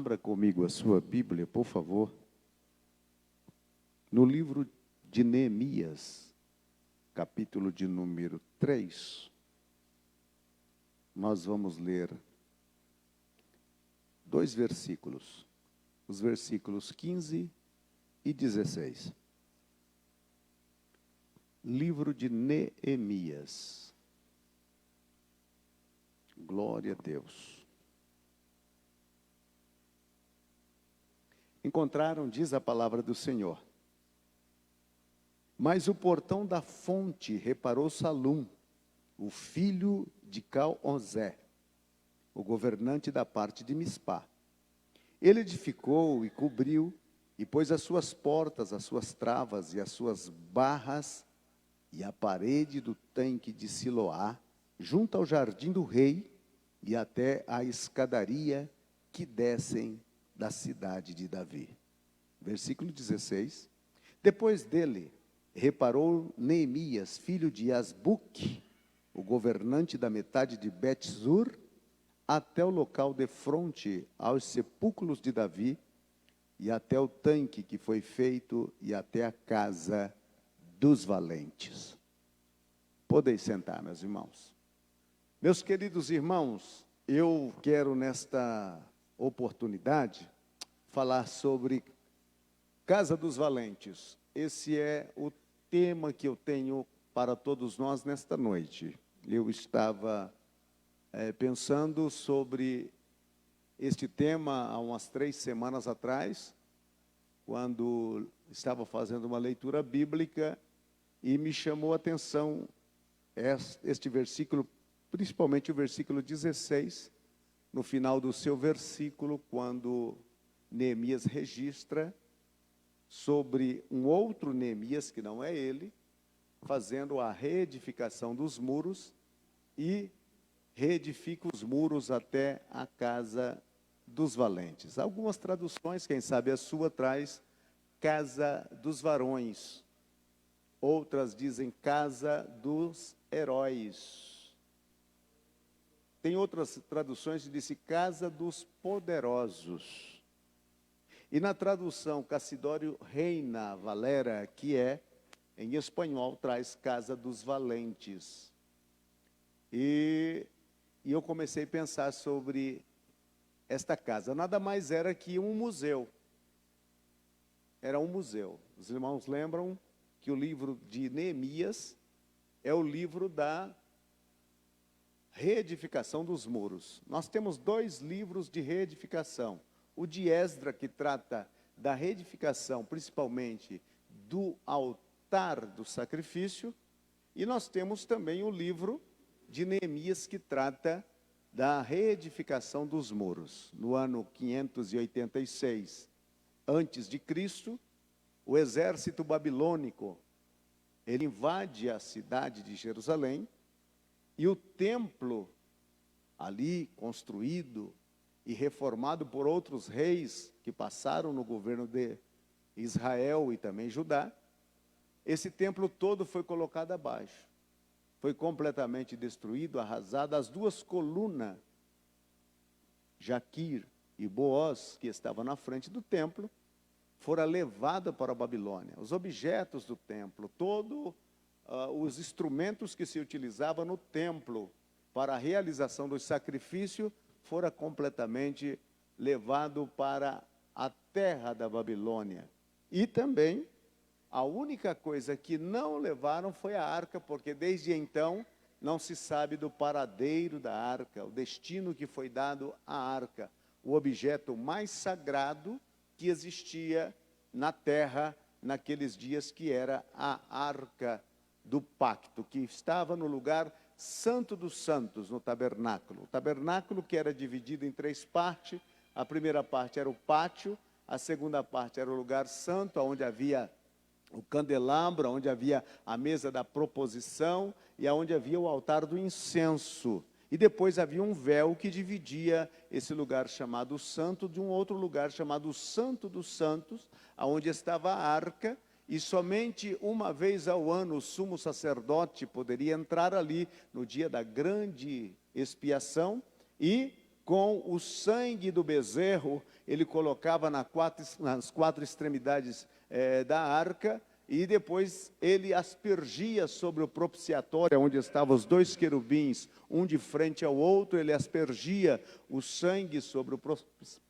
Abra comigo a sua Bíblia, por favor, no livro de Neemias, capítulo de número 3. Nós vamos ler 2 versículos, os versículos 15 e 16. Livro de Neemias. Glória a Deus. Encontraram, diz a palavra do Senhor. Mas o portão da fonte reparou Salum, o filho de Cal-Ozé, o governante da parte de Mispá. Ele edificou e cobriu, e pôs as suas portas, as suas travas e as suas barras, e a parede do tanque de Siloá, junto ao jardim do rei, e até a escadaria que descem da cidade de Davi. Versículo 16. Depois dele, reparou Neemias, filho de Asbuque, o governante da metade de Bet-Zur, até o local de fronte aos sepulcros de Davi, e até o tanque que foi feito, e até a casa dos valentes. Podeis sentar, meus irmãos. Meus queridos irmãos, eu quero nesta oportunidade falar sobre Casa dos Valentes. Esse é o tema que eu tenho para todos nós nesta noite. Eu estava pensando sobre este tema há umas 3 semanas atrás, quando estava fazendo uma leitura bíblica, e me chamou a atenção este versículo, principalmente o versículo 16, no final do seu versículo, quando Neemias registra sobre um outro Neemias, que não é ele, fazendo a reedificação dos muros, e reedifica os muros até a casa dos valentes. Algumas traduções, quem sabe a sua, traz casa dos varões. Outras dizem casa dos heróis. Tem outras traduções que dizem casa dos poderosos. E na tradução Cassidório Reina Valera, que é, em espanhol, traz casa dos valentes. E eu comecei a pensar sobre esta casa. Nada mais era que um museu. Era um museu. Os irmãos lembram que o livro de Neemias é o livro da reedificação dos muros. Nós temos 2 livros de reedificação. O de Esdra, que trata da reedificação, principalmente do altar do sacrifício, e nós temos também o livro de Neemias, que trata da reedificação dos muros. No ano 586 antes de Cristo, o exército babilônico, ele invade a cidade de Jerusalém, e o templo ali construído e reformado por outros reis que passaram no governo de Israel e também Judá, esse templo todo foi colocado abaixo. Foi completamente destruído, arrasado. As 2 colunas, Jaquir e Boaz, que estavam na frente do templo, foram levadas para a Babilônia. Os objetos do templo, todos os instrumentos que se utilizavam no templo para a realização do sacrifício, foram completamente levados para a terra da Babilônia. E também, a única coisa que não levaram foi a arca, porque desde então não se sabe do paradeiro da arca, o destino que foi dado à arca, o objeto mais sagrado que existia na terra naqueles dias, que era a arca do pacto, que estava no lugar santo dos santos, no tabernáculo. O tabernáculo, que era dividido em 3 partes, a primeira parte era o pátio, a segunda parte era o lugar santo, onde havia o candelabro, onde havia a mesa da proposição e onde havia o altar do incenso. E depois havia um véu que dividia esse lugar chamado santo de um outro lugar chamado Santo dos Santos, onde estava a arca, e somente uma vez ao ano o sumo sacerdote poderia entrar ali no dia da grande expiação e com o sangue do bezerro, ele colocava nas quatro extremidades da arca, e depois ele aspergia sobre o propiciatório, onde estavam os dois querubins, um de frente ao outro, ele aspergia o sangue sobre o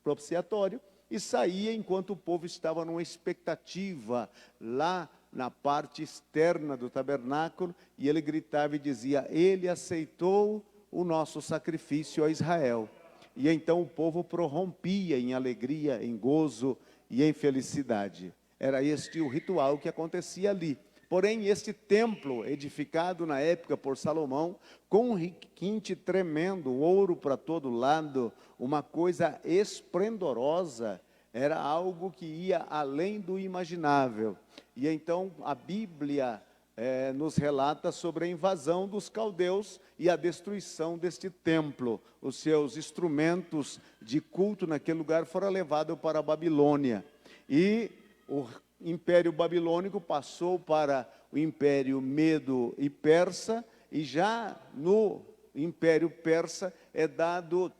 propiciatório, e saía enquanto o povo estava numa expectativa lá na parte externa do tabernáculo, e ele gritava e dizia: ele aceitou o nosso sacrifício a Israel. E então o povo prorrompia em alegria, em gozo e em felicidade. Era este o ritual que acontecia ali. Porém, este templo, edificado na época por Salomão, com um requinte tremendo, ouro para todo lado, uma coisa esplendorosa, era algo que ia além do imaginável. E então a Bíblia nos relata sobre a invasão dos caldeus e a destruição deste templo. Os seus instrumentos de culto naquele lugar foram levados para a Babilônia. E o Império Babilônico passou para o Império Medo e Persa, e já no Império Persa é dado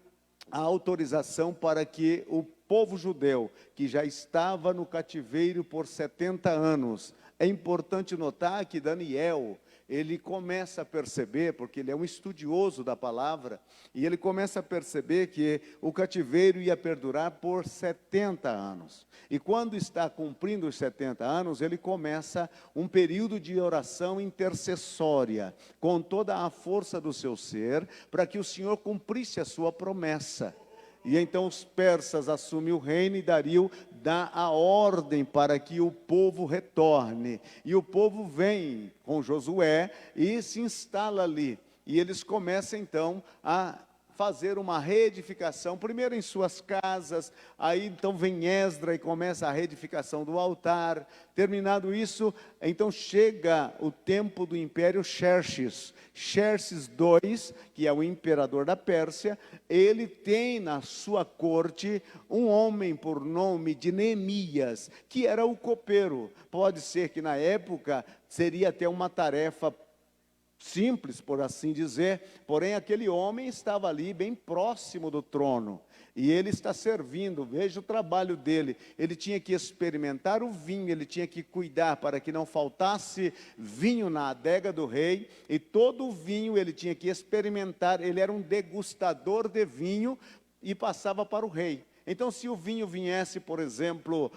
a autorização para que o povo judeu, que já estava no cativeiro por 70 anos, é importante notar que Daniel, ele começa a perceber, porque ele é um estudioso da palavra, e ele começa a perceber que o cativeiro ia perdurar por 70 anos. E quando está cumprindo os 70 anos, ele começa um período de oração intercessória, com toda a força do seu ser, para que o Senhor cumprisse a sua promessa. E então os persas assumem o reino, e Dario dá a ordem para que o povo retorne. E o povo vem com Josué e se instala ali. E eles começam então a fazer uma reedificação, primeiro em suas casas, aí então vem Esdra e começa a reedificação do altar. Terminado isso, então chega o tempo do Império Xerxes. Xerxes II, que é o imperador da Pérsia, ele tem na sua corte um homem por nome de Neemias, que era o copeiro. Pode ser que na época seria até uma tarefa simples, por assim dizer, porém aquele homem estava ali bem próximo do trono, e ele está servindo. Veja o trabalho dele, ele tinha que experimentar o vinho, ele tinha que cuidar para que não faltasse vinho na adega do rei, e todo o vinho ele tinha que experimentar. Ele era um degustador de vinho e passava para o rei. Então, se o vinho viesse, por exemplo,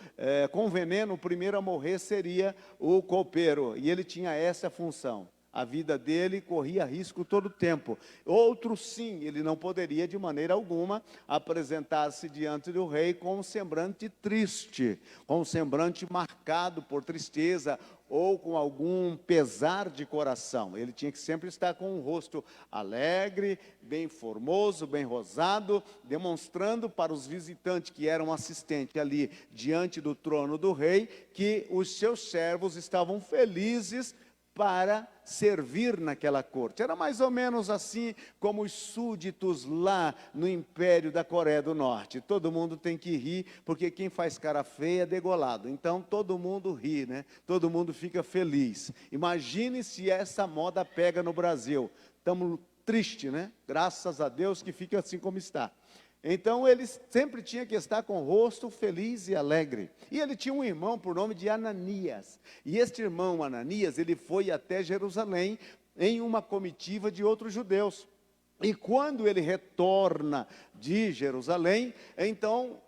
com veneno, o primeiro a morrer seria o copeiro, e ele tinha essa função. A vida dele corria risco todo o tempo. Outro, sim, ele não poderia de maneira alguma apresentar-se diante do rei com um semblante triste, com um semblante marcado por tristeza ou com algum pesar de coração. Ele tinha que sempre estar com um rosto alegre, bem formoso, bem rosado, demonstrando para os visitantes que eram assistentes ali diante do trono do rei, que os seus servos estavam felizes para servir naquela corte. Era mais ou menos assim como os súditos lá no Império da Coreia do Norte. Todo mundo tem que rir, porque quem faz cara feia é degolado. Então todo mundo ri, né? Todo mundo fica feliz. Imagine se essa moda pega no Brasil. Estamos tristes, né? Graças a Deus que fica assim como está. Então ele sempre tinha que estar com o rosto feliz e alegre. E ele tinha um irmão por nome de Ananias. E este irmão Ananias, ele foi até Jerusalém em uma comitiva de outros judeus. E quando ele retorna de Jerusalém, então,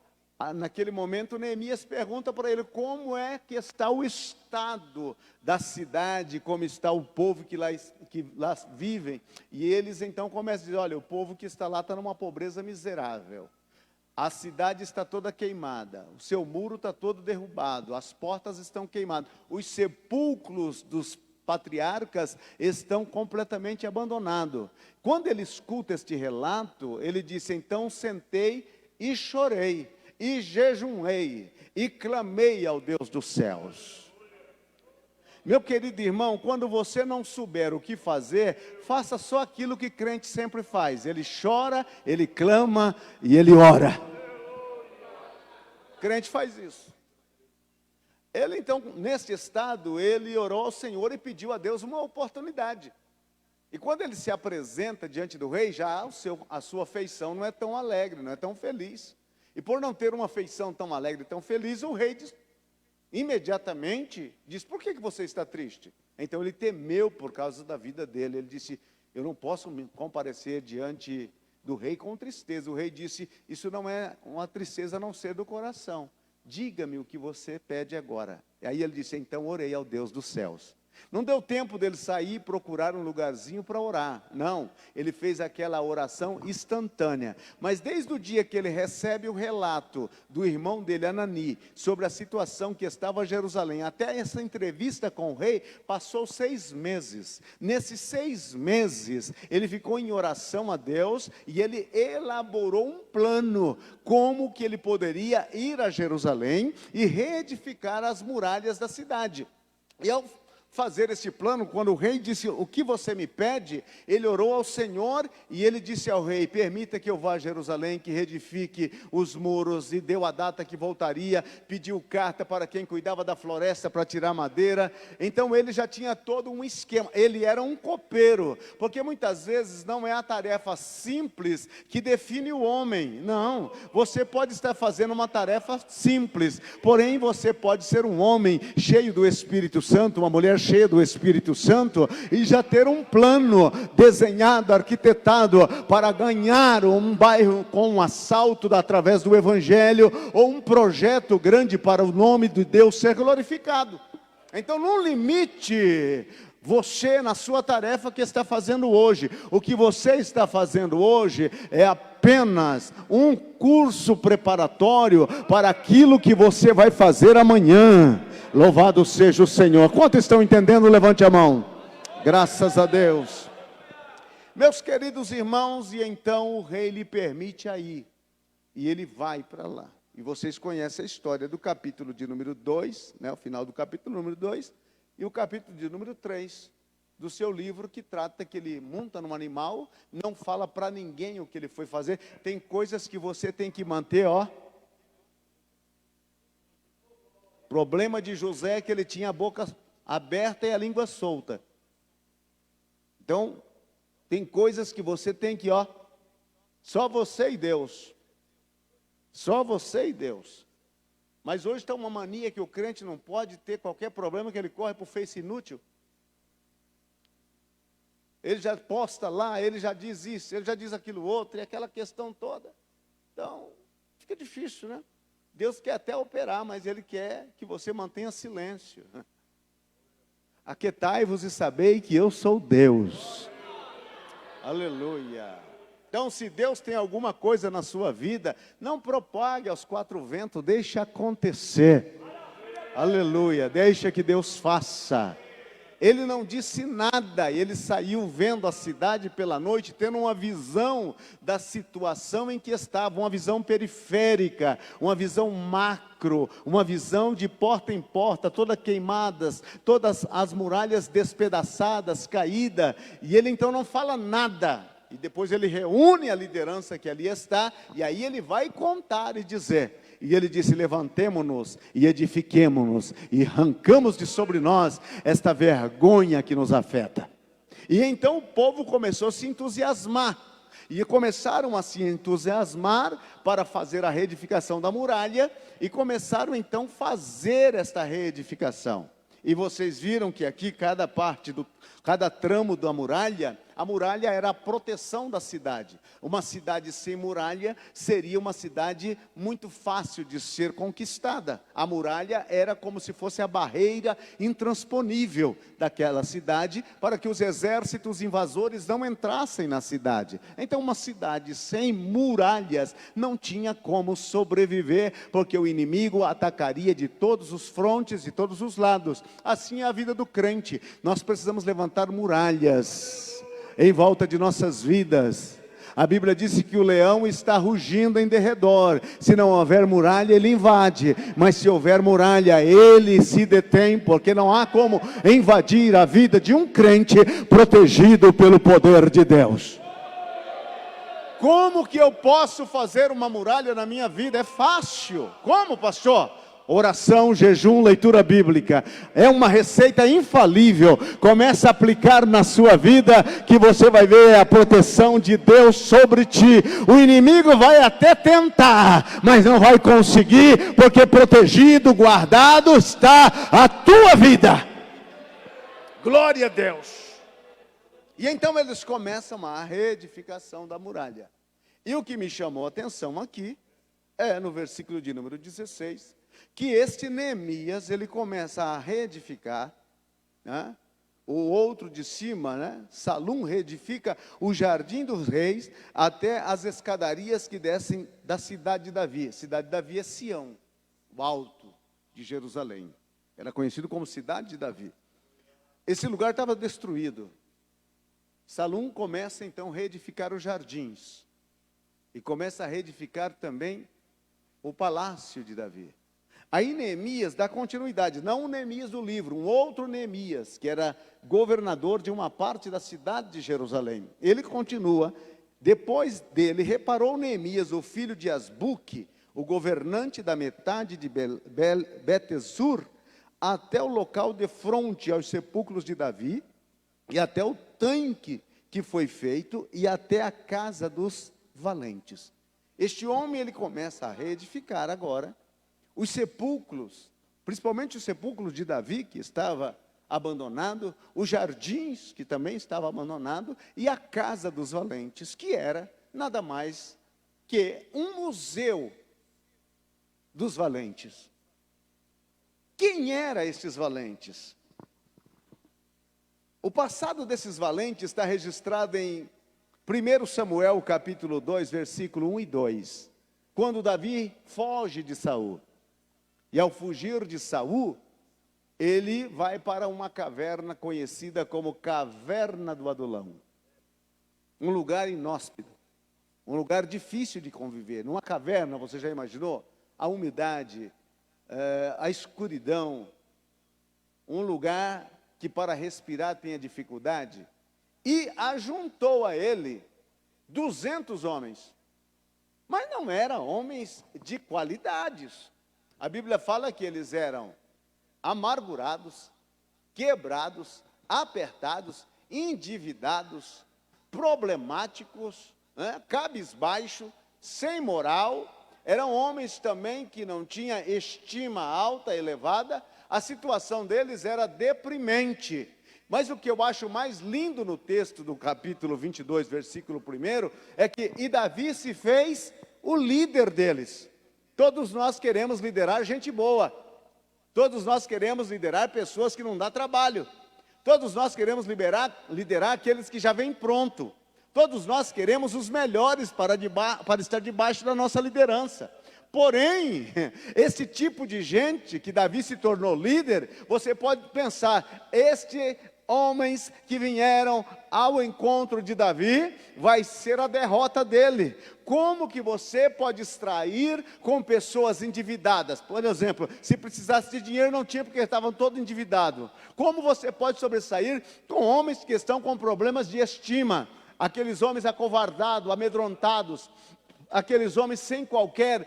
naquele momento, Neemias pergunta para ele como é que está o estado da cidade, como está o povo que lá vivem. E eles então começam a dizer: olha, o povo que está lá está numa pobreza miserável. A cidade está toda queimada, o seu muro está todo derrubado, as portas estão queimadas, os sepulcros dos patriarcas estão completamente abandonados. Quando ele escuta este relato, ele disse: então sentei e chorei, e jejuei, e clamei ao Deus dos céus. Meu querido irmão, quando você não souber o que fazer, faça só aquilo que crente sempre faz. Ele chora, ele clama e ele ora. Crente faz isso. Ele então, nesse estado, ele orou ao Senhor e pediu a Deus uma oportunidade. E quando ele se apresenta diante do rei, já a sua feição não é tão alegre, não é tão feliz. E por não ter uma feição tão alegre, tão feliz, o rei imediatamente diz: por que você está triste? Então ele temeu por causa da vida dele. Ele disse: eu não posso me comparecer diante do rei com tristeza. O rei disse: isso não é uma tristeza a não ser do coração. Diga-me o que você pede agora. E aí ele disse: então orei ao Deus dos céus. Não deu tempo dele sair e procurar um lugarzinho para orar. Não, ele fez aquela oração instantânea. Mas desde o dia que ele recebe o relato do irmão dele, Anani, sobre a situação que estava em Jerusalém, até essa entrevista com o rei, passou 6 meses. Nesses 6 meses, ele ficou em oração a Deus e ele elaborou um plano, como que ele poderia ir a Jerusalém e reedificar as muralhas da cidade. E ao fazer esse plano, quando o rei disse: o que você me pede? Ele orou ao Senhor e ele disse ao rei: permita que eu vá a Jerusalém, que reedifique os muros. E deu a data que voltaria, pediu carta para quem cuidava da floresta para tirar madeira. Então ele já tinha todo um esquema. Ele era um copeiro, porque muitas vezes não é a tarefa simples que define o homem. Não, você pode estar fazendo uma tarefa simples, porém você pode ser um homem cheio do Espírito Santo, uma mulher cheia do Espírito Santo, e já ter um plano desenhado, arquitetado, para ganhar um bairro com um assalto através do Evangelho, ou um projeto grande para o nome de Deus ser glorificado. Então não limite você na sua tarefa que está fazendo hoje. O que você está fazendo hoje é apenas um curso preparatório para aquilo que você vai fazer amanhã. Louvado seja o Senhor. Quantos estão entendendo? Levante a mão. Graças a Deus. Meus queridos irmãos, e então o rei lhe permite ir, e ele vai para lá. E vocês conhecem a história do capítulo de número 2, o final do capítulo número 2, e o capítulo de número 3 do seu livro, que trata que ele monta num animal, não fala para ninguém o que ele foi fazer. Tem coisas que você tem que manter, O problema de José é que ele tinha a boca aberta e a língua solta. Então, tem coisas que você tem que, só você e Deus. Só você e Deus. Mas hoje está uma mania que o crente não pode ter qualquer problema, que ele corre para o Face inútil. Ele já posta lá, ele já diz isso, ele já diz aquilo outro, e aquela questão toda. Então, fica difícil, né? Deus quer até operar, mas Ele quer que você mantenha silêncio. Aquietai-vos e sabei que eu sou Deus. Aleluia. Então, se Deus tem alguma coisa na sua vida, não propague aos 4 ventos, deixe acontecer. Aleluia, deixa que Deus faça. Ele não disse nada, ele saiu vendo a cidade pela noite, tendo uma visão da situação em que estava, uma visão periférica, uma visão macro, uma visão de porta em porta, todas queimadas, todas as muralhas despedaçadas, caídas, e ele então não fala nada, e depois ele reúne a liderança que ali está, e aí ele vai contar e dizer. E ele disse: levantemo-nos e edifiquemo-nos, e arrancamos de sobre nós esta vergonha que nos afeta. E então o povo começou a se entusiasmar, e começaram a se entusiasmar para fazer a reedificação da muralha, e começaram então a fazer esta reedificação. E vocês viram que aqui cada tramo da muralha, a muralha era a proteção da cidade. Uma cidade sem muralha seria uma cidade muito fácil de ser conquistada. A muralha era como se fosse a barreira intransponível daquela cidade, para que os exércitos invasores não entrassem na cidade. Então uma cidade sem muralhas não tinha como sobreviver, porque o inimigo atacaria de todos os frontes, de todos os lados. Assim é a vida do crente. Nós precisamos levantar muralhas em volta de nossas vidas. A Bíblia diz que o leão está rugindo em derredor. Se não houver muralha, ele invade. Mas se houver muralha, ele se detém, porque não há como invadir a vida de um crente protegido pelo poder de Deus. Como que eu posso fazer uma muralha na minha vida? É fácil. Como, pastor? Oração, jejum, leitura bíblica. É uma receita infalível. Comece a aplicar na sua vida, que você vai ver a proteção de Deus sobre ti. O inimigo vai até tentar, mas não vai conseguir, porque protegido, guardado está a tua vida. Glória a Deus. E então eles começam a reedificação da muralha. E o que me chamou a atenção aqui é no versículo de número 16, que este Neemias, ele começa a reedificar, né? O outro de cima, né? Salum reedifica o jardim dos reis até as escadarias que descem da cidade de Davi. Cidade de Davi é Sião, o alto de Jerusalém. Era conhecido como cidade de Davi. Esse lugar estava destruído. Salum começa então a reedificar os jardins. E começa a reedificar também o palácio de Davi. Aí Neemias dá continuidade, não o Neemias do livro, um outro Neemias, que era governador de uma parte da cidade de Jerusalém. Ele continua, depois dele, reparou Neemias, o filho de Asbuque, o governante da metade de Betesur, até o local de fronte aos sepulcros de Davi, e até o tanque que foi feito, e até a casa dos valentes. Este homem, ele começa a reedificar agora os sepulcros, principalmente os sepulcros de Davi, que estava abandonado, os jardins, que também estava abandonado, e a casa dos valentes, que era nada mais que um museu dos valentes. Quem eram esses valentes? O passado desses valentes está registrado em 1 Samuel, capítulo 2, versículo 1 e 2. Quando Davi foge de Saul. E ao fugir de Saul, ele vai para uma caverna conhecida como Caverna do Adulão. Um lugar inóspito, um lugar difícil de conviver. Numa caverna, você já imaginou? A umidade, a escuridão, um lugar que para respirar tenha dificuldade. E ajuntou a ele 200 homens. Mas não eram homens de qualidades. A Bíblia fala que eles eram amargurados, quebrados, apertados, endividados, problemáticos, cabisbaixo, sem moral. Eram homens também que não tinham estima alta, elevada. A situação deles era deprimente. Mas o que eu acho mais lindo no texto do capítulo 22, versículo 1, é que e Davi se fez o líder deles. Todos nós queremos liderar gente boa. Todos nós queremos liderar pessoas que não dão trabalho. Todos nós queremos liderar aqueles que já vêm pronto. Todos nós queremos os melhores para estar debaixo da nossa liderança. Porém, esse tipo de gente que Davi se tornou líder, você pode pensar, homens que vieram ao encontro de Davi, vai ser a derrota dele. Como que você pode extrair com pessoas endividadas? Por exemplo, se precisasse de dinheiro, não tinha porque estavam todos endividados. Como você pode sobressair com homens que estão com problemas de estima? Aqueles homens acovardados, amedrontados, aqueles homens sem qualquer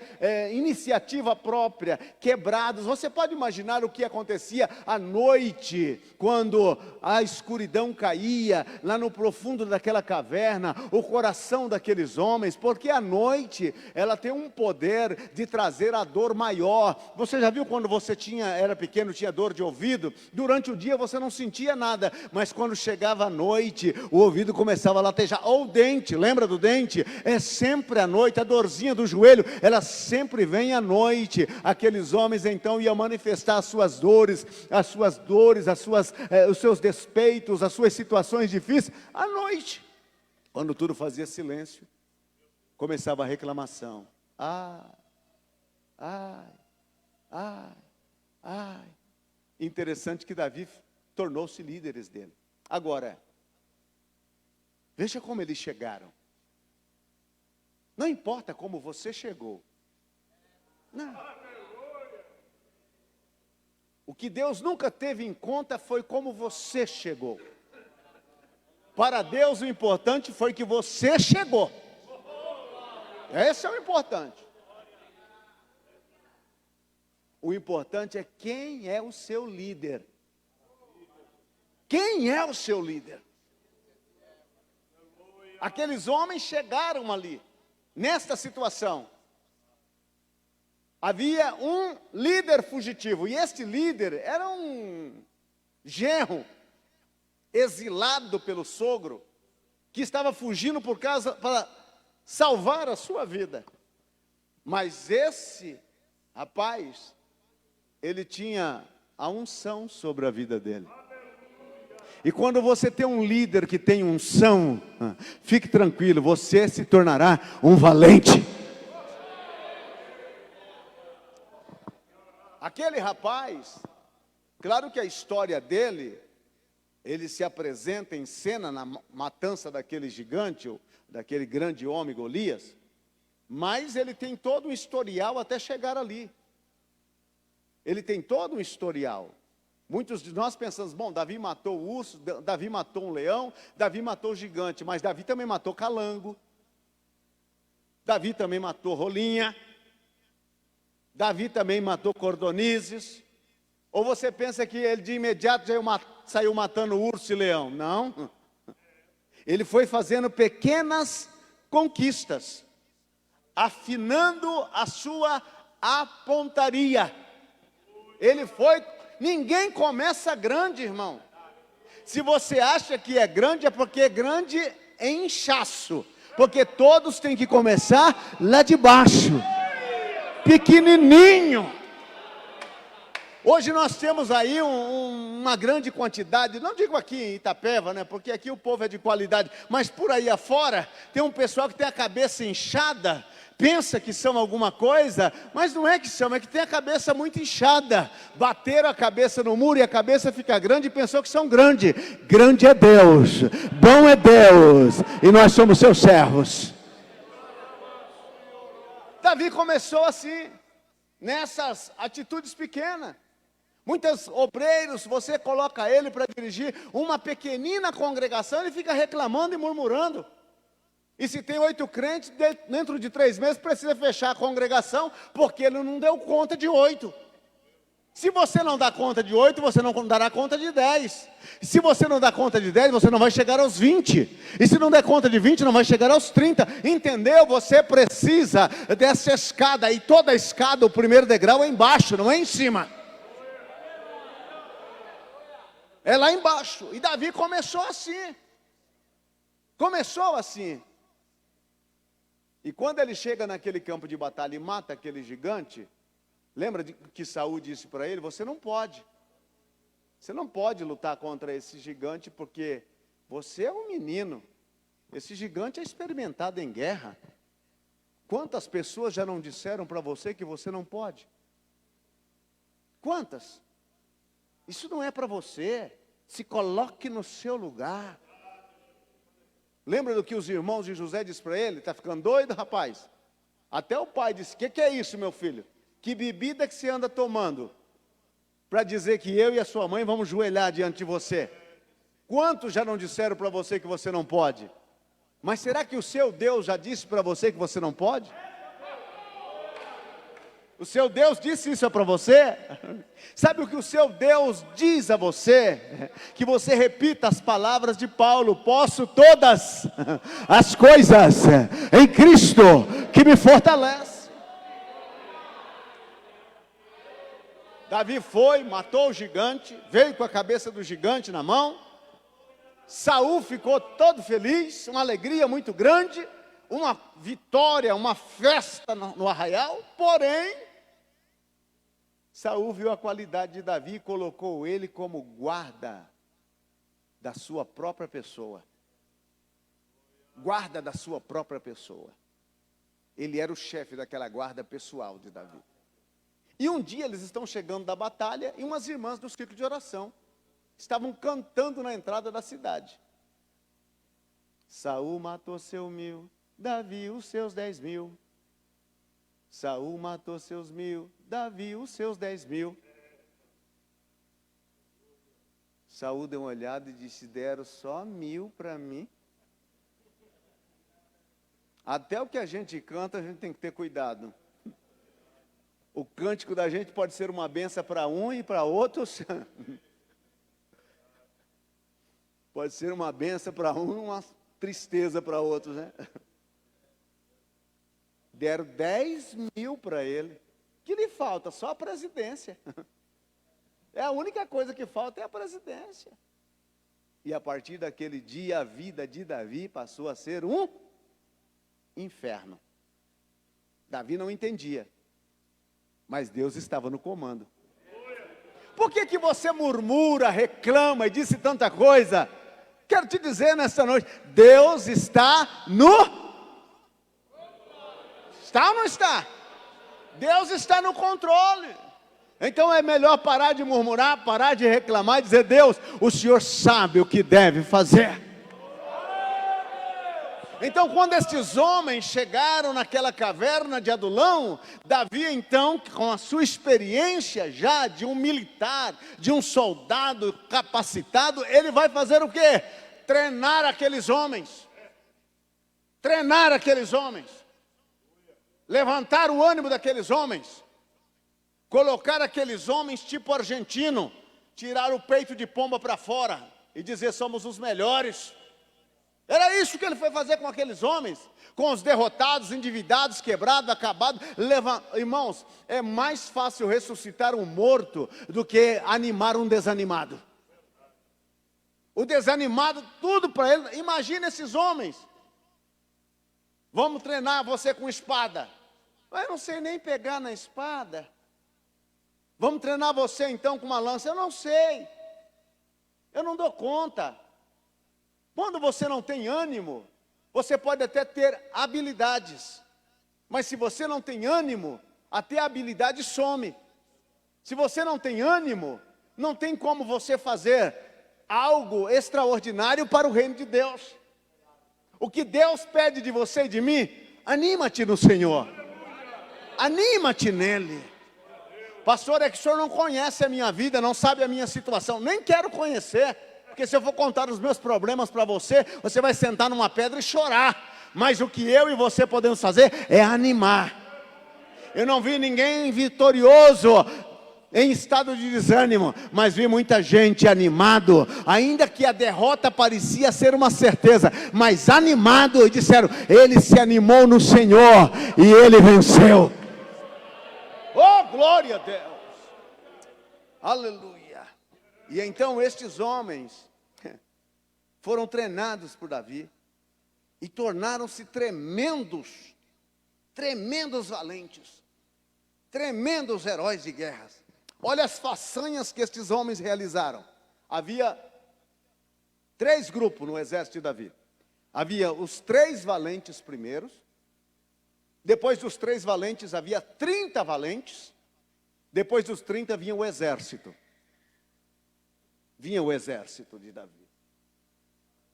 iniciativa própria, quebrados. Você pode imaginar o que acontecia à noite, quando a escuridão caía, lá no profundo daquela caverna, o coração daqueles homens, porque a noite, ela tem um poder de trazer a dor maior. Você já viu quando você era pequeno, tinha dor de ouvido? Durante o dia você não sentia nada, mas quando chegava a noite, o ouvido começava a latejar. Ou o dente, lembra do dente? É sempre à noite. A dorzinha do joelho, ela sempre vem à noite. Aqueles homens então iam manifestar as suas dores, os seus despeitos, as suas situações difíceis, à noite. Quando tudo fazia silêncio, começava a reclamação. Interessante que Davi tornou-se líderes dele. Agora, veja como eles chegaram. Não importa como você chegou. Não. O que Deus nunca teve em conta foi como você chegou. Para Deus o importante foi que você chegou. Esse é o importante. O importante é quem é o seu líder. Quem é o seu líder? Aqueles homens chegaram ali, nesta situação. Havia um líder fugitivo, e este líder era um genro exilado pelo sogro, que estava fugindo para salvar a sua vida. Mas esse rapaz, ele tinha a unção sobre a vida dele. E quando você tem um líder que tem unção, fique tranquilo, você se tornará um valente. Aquele rapaz, claro que a história dele, ele se apresenta em cena na matança daquele gigante, ou daquele grande homem Golias, mas ele tem todo um historial até chegar ali. Ele tem todo um historial. Muitos de nós pensamos, bom, Davi matou o urso, Davi matou um leão, Davi matou o gigante, mas Davi também matou calango, Davi também matou rolinha, Davi também matou cordonizes. Ou você pensa que ele de imediato já saiu matando urso e leão? Não. Ele foi fazendo pequenas conquistas, afinando a sua apontaria. Ele foi... Ninguém começa grande, irmão. Se você acha que é grande, é porque é grande em inchaço. Porque todos têm que começar lá de baixo, pequenininho. Hoje nós temos aí uma grande quantidade, não digo aqui em Itapeva, né, porque aqui o povo é de qualidade, mas por aí afora, tem um pessoal que tem a cabeça inchada, pensa que são alguma coisa, mas não é que são, é que tem a cabeça muito inchada. Bateram a cabeça no muro e a cabeça fica grande e pensou que são grande. Grande é Deus, bom é Deus, e nós somos seus servos. Davi começou assim, nessas atitudes pequenas. Muitos obreiros, você coloca ele para dirigir uma pequenina congregação, ele fica reclamando e murmurando. E se tem 8 crentes, dentro de 3 meses precisa fechar a congregação, porque ele não deu conta de 8. Se você não dá conta de 8, você não dará conta de 10. Se você não dá conta de 10, você não vai chegar aos 20. E se não der conta de 20, não vai chegar aos 30. Entendeu? Você precisa dessa escada. E toda a escada, o primeiro degrau é embaixo, não é em cima. É lá embaixo. E Davi começou assim. Começou assim. E quando ele chega naquele campo de batalha e mata aquele gigante, lembra que Saul disse para ele, você não pode lutar contra esse gigante, porque você é um menino, esse gigante é experimentado em guerra. Quantas pessoas já não disseram para você que você não pode? Quantas? Isso não é para você, se coloque no seu lugar. Lembra do que os irmãos de José disseram para ele? Está ficando doido, rapaz? Até o pai disse, que é isso, meu filho? Que bebida que você anda tomando? Para dizer que eu e a sua mãe vamos joelhar diante de você. Quantos já não disseram para você que você não pode? Mas será que o seu Deus já disse para você que você não pode? O seu Deus disse isso para você? Sabe o que o seu Deus diz a você? Que você repita as palavras de Paulo: posso todas as coisas em Cristo que me fortalece. Davi foi, matou o gigante, veio com a cabeça do gigante na mão. Saul ficou todo feliz, uma alegria muito grande, uma vitória, uma festa no arraial. Porém, Saul viu a qualidade de Davi e colocou ele como guarda da sua própria pessoa. Guarda da sua própria pessoa. Ele era o chefe daquela guarda pessoal de Davi. E um dia eles estão chegando da batalha e umas irmãs do círculo de oração estavam cantando na entrada da cidade. Saul matou seu 1000, Davi os seus 10.000. Saul matou seus 1000, Davi os seus 10.000. Saul deu uma olhada e disse, deram só 1000 para mim. Até o que a gente canta, a gente tem que ter cuidado. O cântico da gente pode ser uma benção para um e para outros. Pode ser uma benção para um e uma tristeza para outros, né? Deram 10 mil para ele. O que lhe falta? Só a presidência. É a única coisa que falta é a presidência. E a partir daquele dia, a vida de Davi passou a ser um inferno. Davi não entendia, mas Deus estava no comando. Por que você murmura, reclama e disse tanta coisa? Quero te dizer nessa noite, Deus está no... Está ou não está? Deus está no controle. Então é melhor parar de murmurar, parar de reclamar e dizer: Deus, o Senhor sabe o que deve fazer. Então, quando estes homens chegaram naquela caverna de Adulão, Davi, então, com a sua experiência já de um militar, de um soldado capacitado, ele vai fazer o quê? Treinar aqueles homens. Treinar aqueles homens. Levantar o ânimo daqueles homens. Colocar aqueles homens tipo argentino, tirar o peito de pomba para fora e dizer: somos os melhores. Era isso que ele foi fazer com aqueles homens, com os derrotados, endividados, quebrados, acabados. Irmãos, é mais fácil ressuscitar um morto do que animar um desanimado. O desanimado, tudo para ele. Imagina esses homens. Vamos treinar você com espada. Eu não sei nem pegar na espada. Vamos treinar você então com uma lança. Eu não sei. Eu não dou conta. Quando você não tem ânimo, você pode até ter habilidades. Mas se você não tem ânimo, até a habilidade some. Se você não tem ânimo, não tem como você fazer algo extraordinário para o reino de Deus. O que Deus pede de você e de mim, anima-te no Senhor. Anima-te nele. Pastor, é que o senhor não conhece a minha vida, não sabe a minha situação. Nem quero conhecer. Porque se eu for contar os meus problemas para você, você vai sentar numa pedra e chorar. Mas o que eu e você podemos fazer é animar. Eu não vi ninguém vitorioso em estado de desânimo, mas vi muita gente animado, ainda que a derrota parecia ser uma certeza, mas animado, e disseram: ele se animou no Senhor e ele venceu. Oh, glória a Deus! Aleluia! E então estes homens foram treinados por Davi e tornaram-se tremendos valentes, tremendos heróis de guerras. Olha as façanhas que estes homens realizaram. Havia 3 grupos no exército de Davi. Havia os 3 valentes primeiros. Depois dos 3 valentes havia 30 valentes. Depois dos 30 vinha o exército. Vinha o exército de Davi.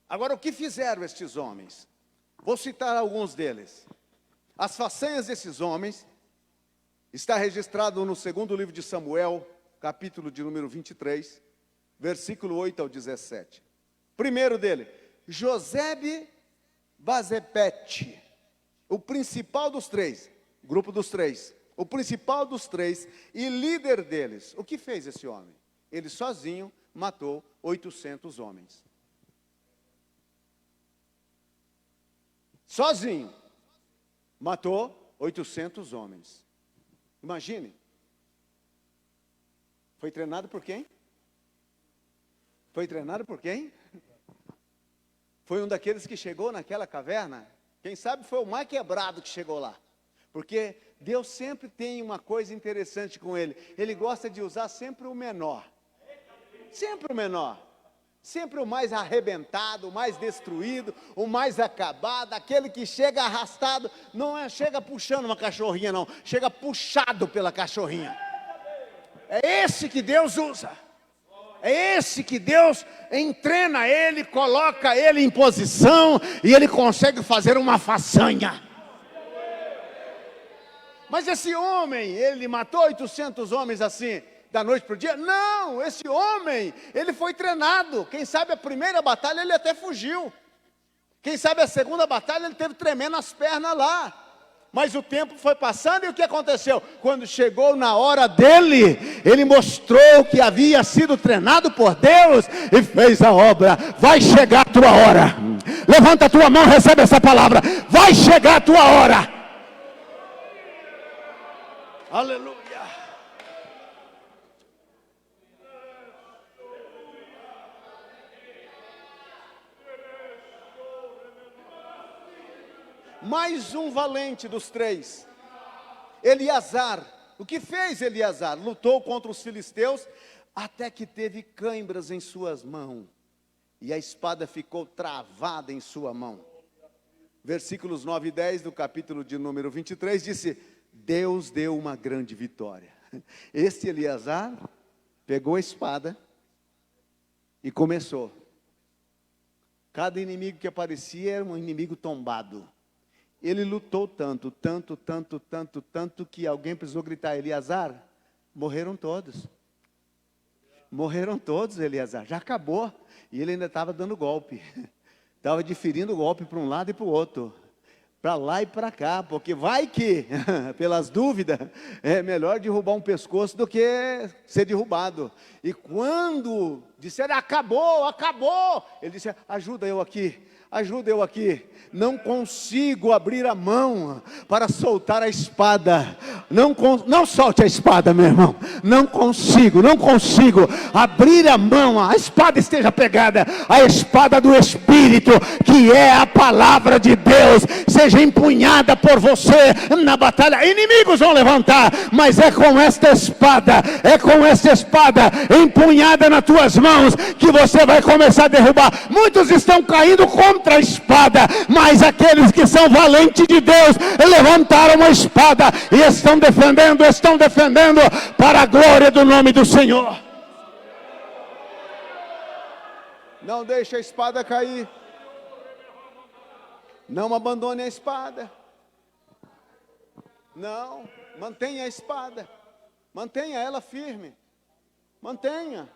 Agora, o que fizeram estes homens? Vou citar alguns deles. As façanhas desses homens está registrado no 2º livro de Samuel, capítulo de número 23, versículo 8 ao 17. Primeiro dele, Josebe-Basepete, o principal dos 3, grupo dos 3, o principal dos 3 e líder deles. O que fez esse homem? Ele sozinho matou 800 homens. Sozinho, matou 800 homens. Imagine. Foi treinado por quem? Foi treinado por quem? Foi um daqueles que chegou naquela caverna. Quem sabe foi o mais quebrado que chegou lá. Porque Deus sempre tem uma coisa interessante com ele. Ele gosta de usar sempre o menor. Sempre o menor. Sempre o mais arrebentado, o mais destruído, o mais acabado, aquele que chega arrastado, não chega puxando uma cachorrinha não, chega puxado pela cachorrinha. É esse que Deus usa. É esse que Deus entrena ele, coloca ele em posição e ele consegue fazer uma façanha. Mas esse homem, ele matou 800 homens assim, da noite para o dia? Não, esse homem, ele foi treinado. Quem sabe a primeira batalha ele até fugiu. Quem sabe a segunda batalha ele teve tremendo as pernas lá. Mas o tempo foi passando e o que aconteceu? Quando chegou na hora dele, ele mostrou que havia sido treinado por Deus e fez a obra. Vai chegar a tua hora. Levanta a tua mão, recebe essa palavra. Vai chegar a tua hora. Aleluia. Mais um valente dos três, Eleazar. O que fez Eleazar? Lutou contra os filisteus, até que teve cãibras em suas mãos, e a espada ficou travada em sua mão. Versículos 9 e 10 do capítulo de número 23, disse: Deus deu uma grande vitória. Este Eleazar pegou a espada e começou. Cada inimigo que aparecia era um inimigo tombado. Ele lutou tanto, que alguém precisou gritar: Eleazar, morreram todos. Morreram todos, Eleazar, já acabou. E ele ainda estava dando golpe. Estava diferindo o golpe para um lado e para o outro. Para lá e para cá, porque vai que, pelas dúvidas, é melhor derrubar um pescoço do que ser derrubado. E quando disseram: acabou, acabou, ele disse: ajuda eu aqui. Ajuda eu aqui, não consigo abrir a mão para soltar a espada. Não solte a espada, meu irmão. Não consigo abrir a mão. A espada esteja pegada, a espada do Espírito, que é a palavra de Deus, seja empunhada por você na batalha. Inimigos vão levantar, mas é com esta espada empunhada nas tuas mãos que você vai começar a derrubar. Muitos estão caindo contra a espada, mas aqueles que são valentes de Deus levantaram uma espada e estão defendendo para a glória do nome do Senhor. Não deixe a espada cair. Não abandone a espada. Não, mantenha a espada. Mantenha ela firme. Mantenha.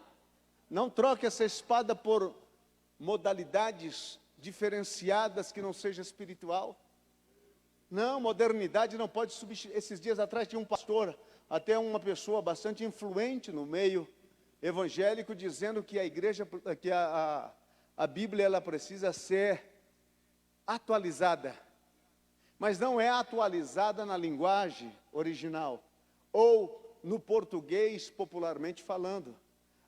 Não troque essa espada por modalidades diferenciadas que não seja espiritual. Não, modernidade não pode substituir. Esses dias atrás tinha um pastor, até uma pessoa bastante influente no meio evangélico, dizendo que a igreja, que a Bíblia, ela precisa ser atualizada, mas não é atualizada na linguagem original, ou no português popularmente falando,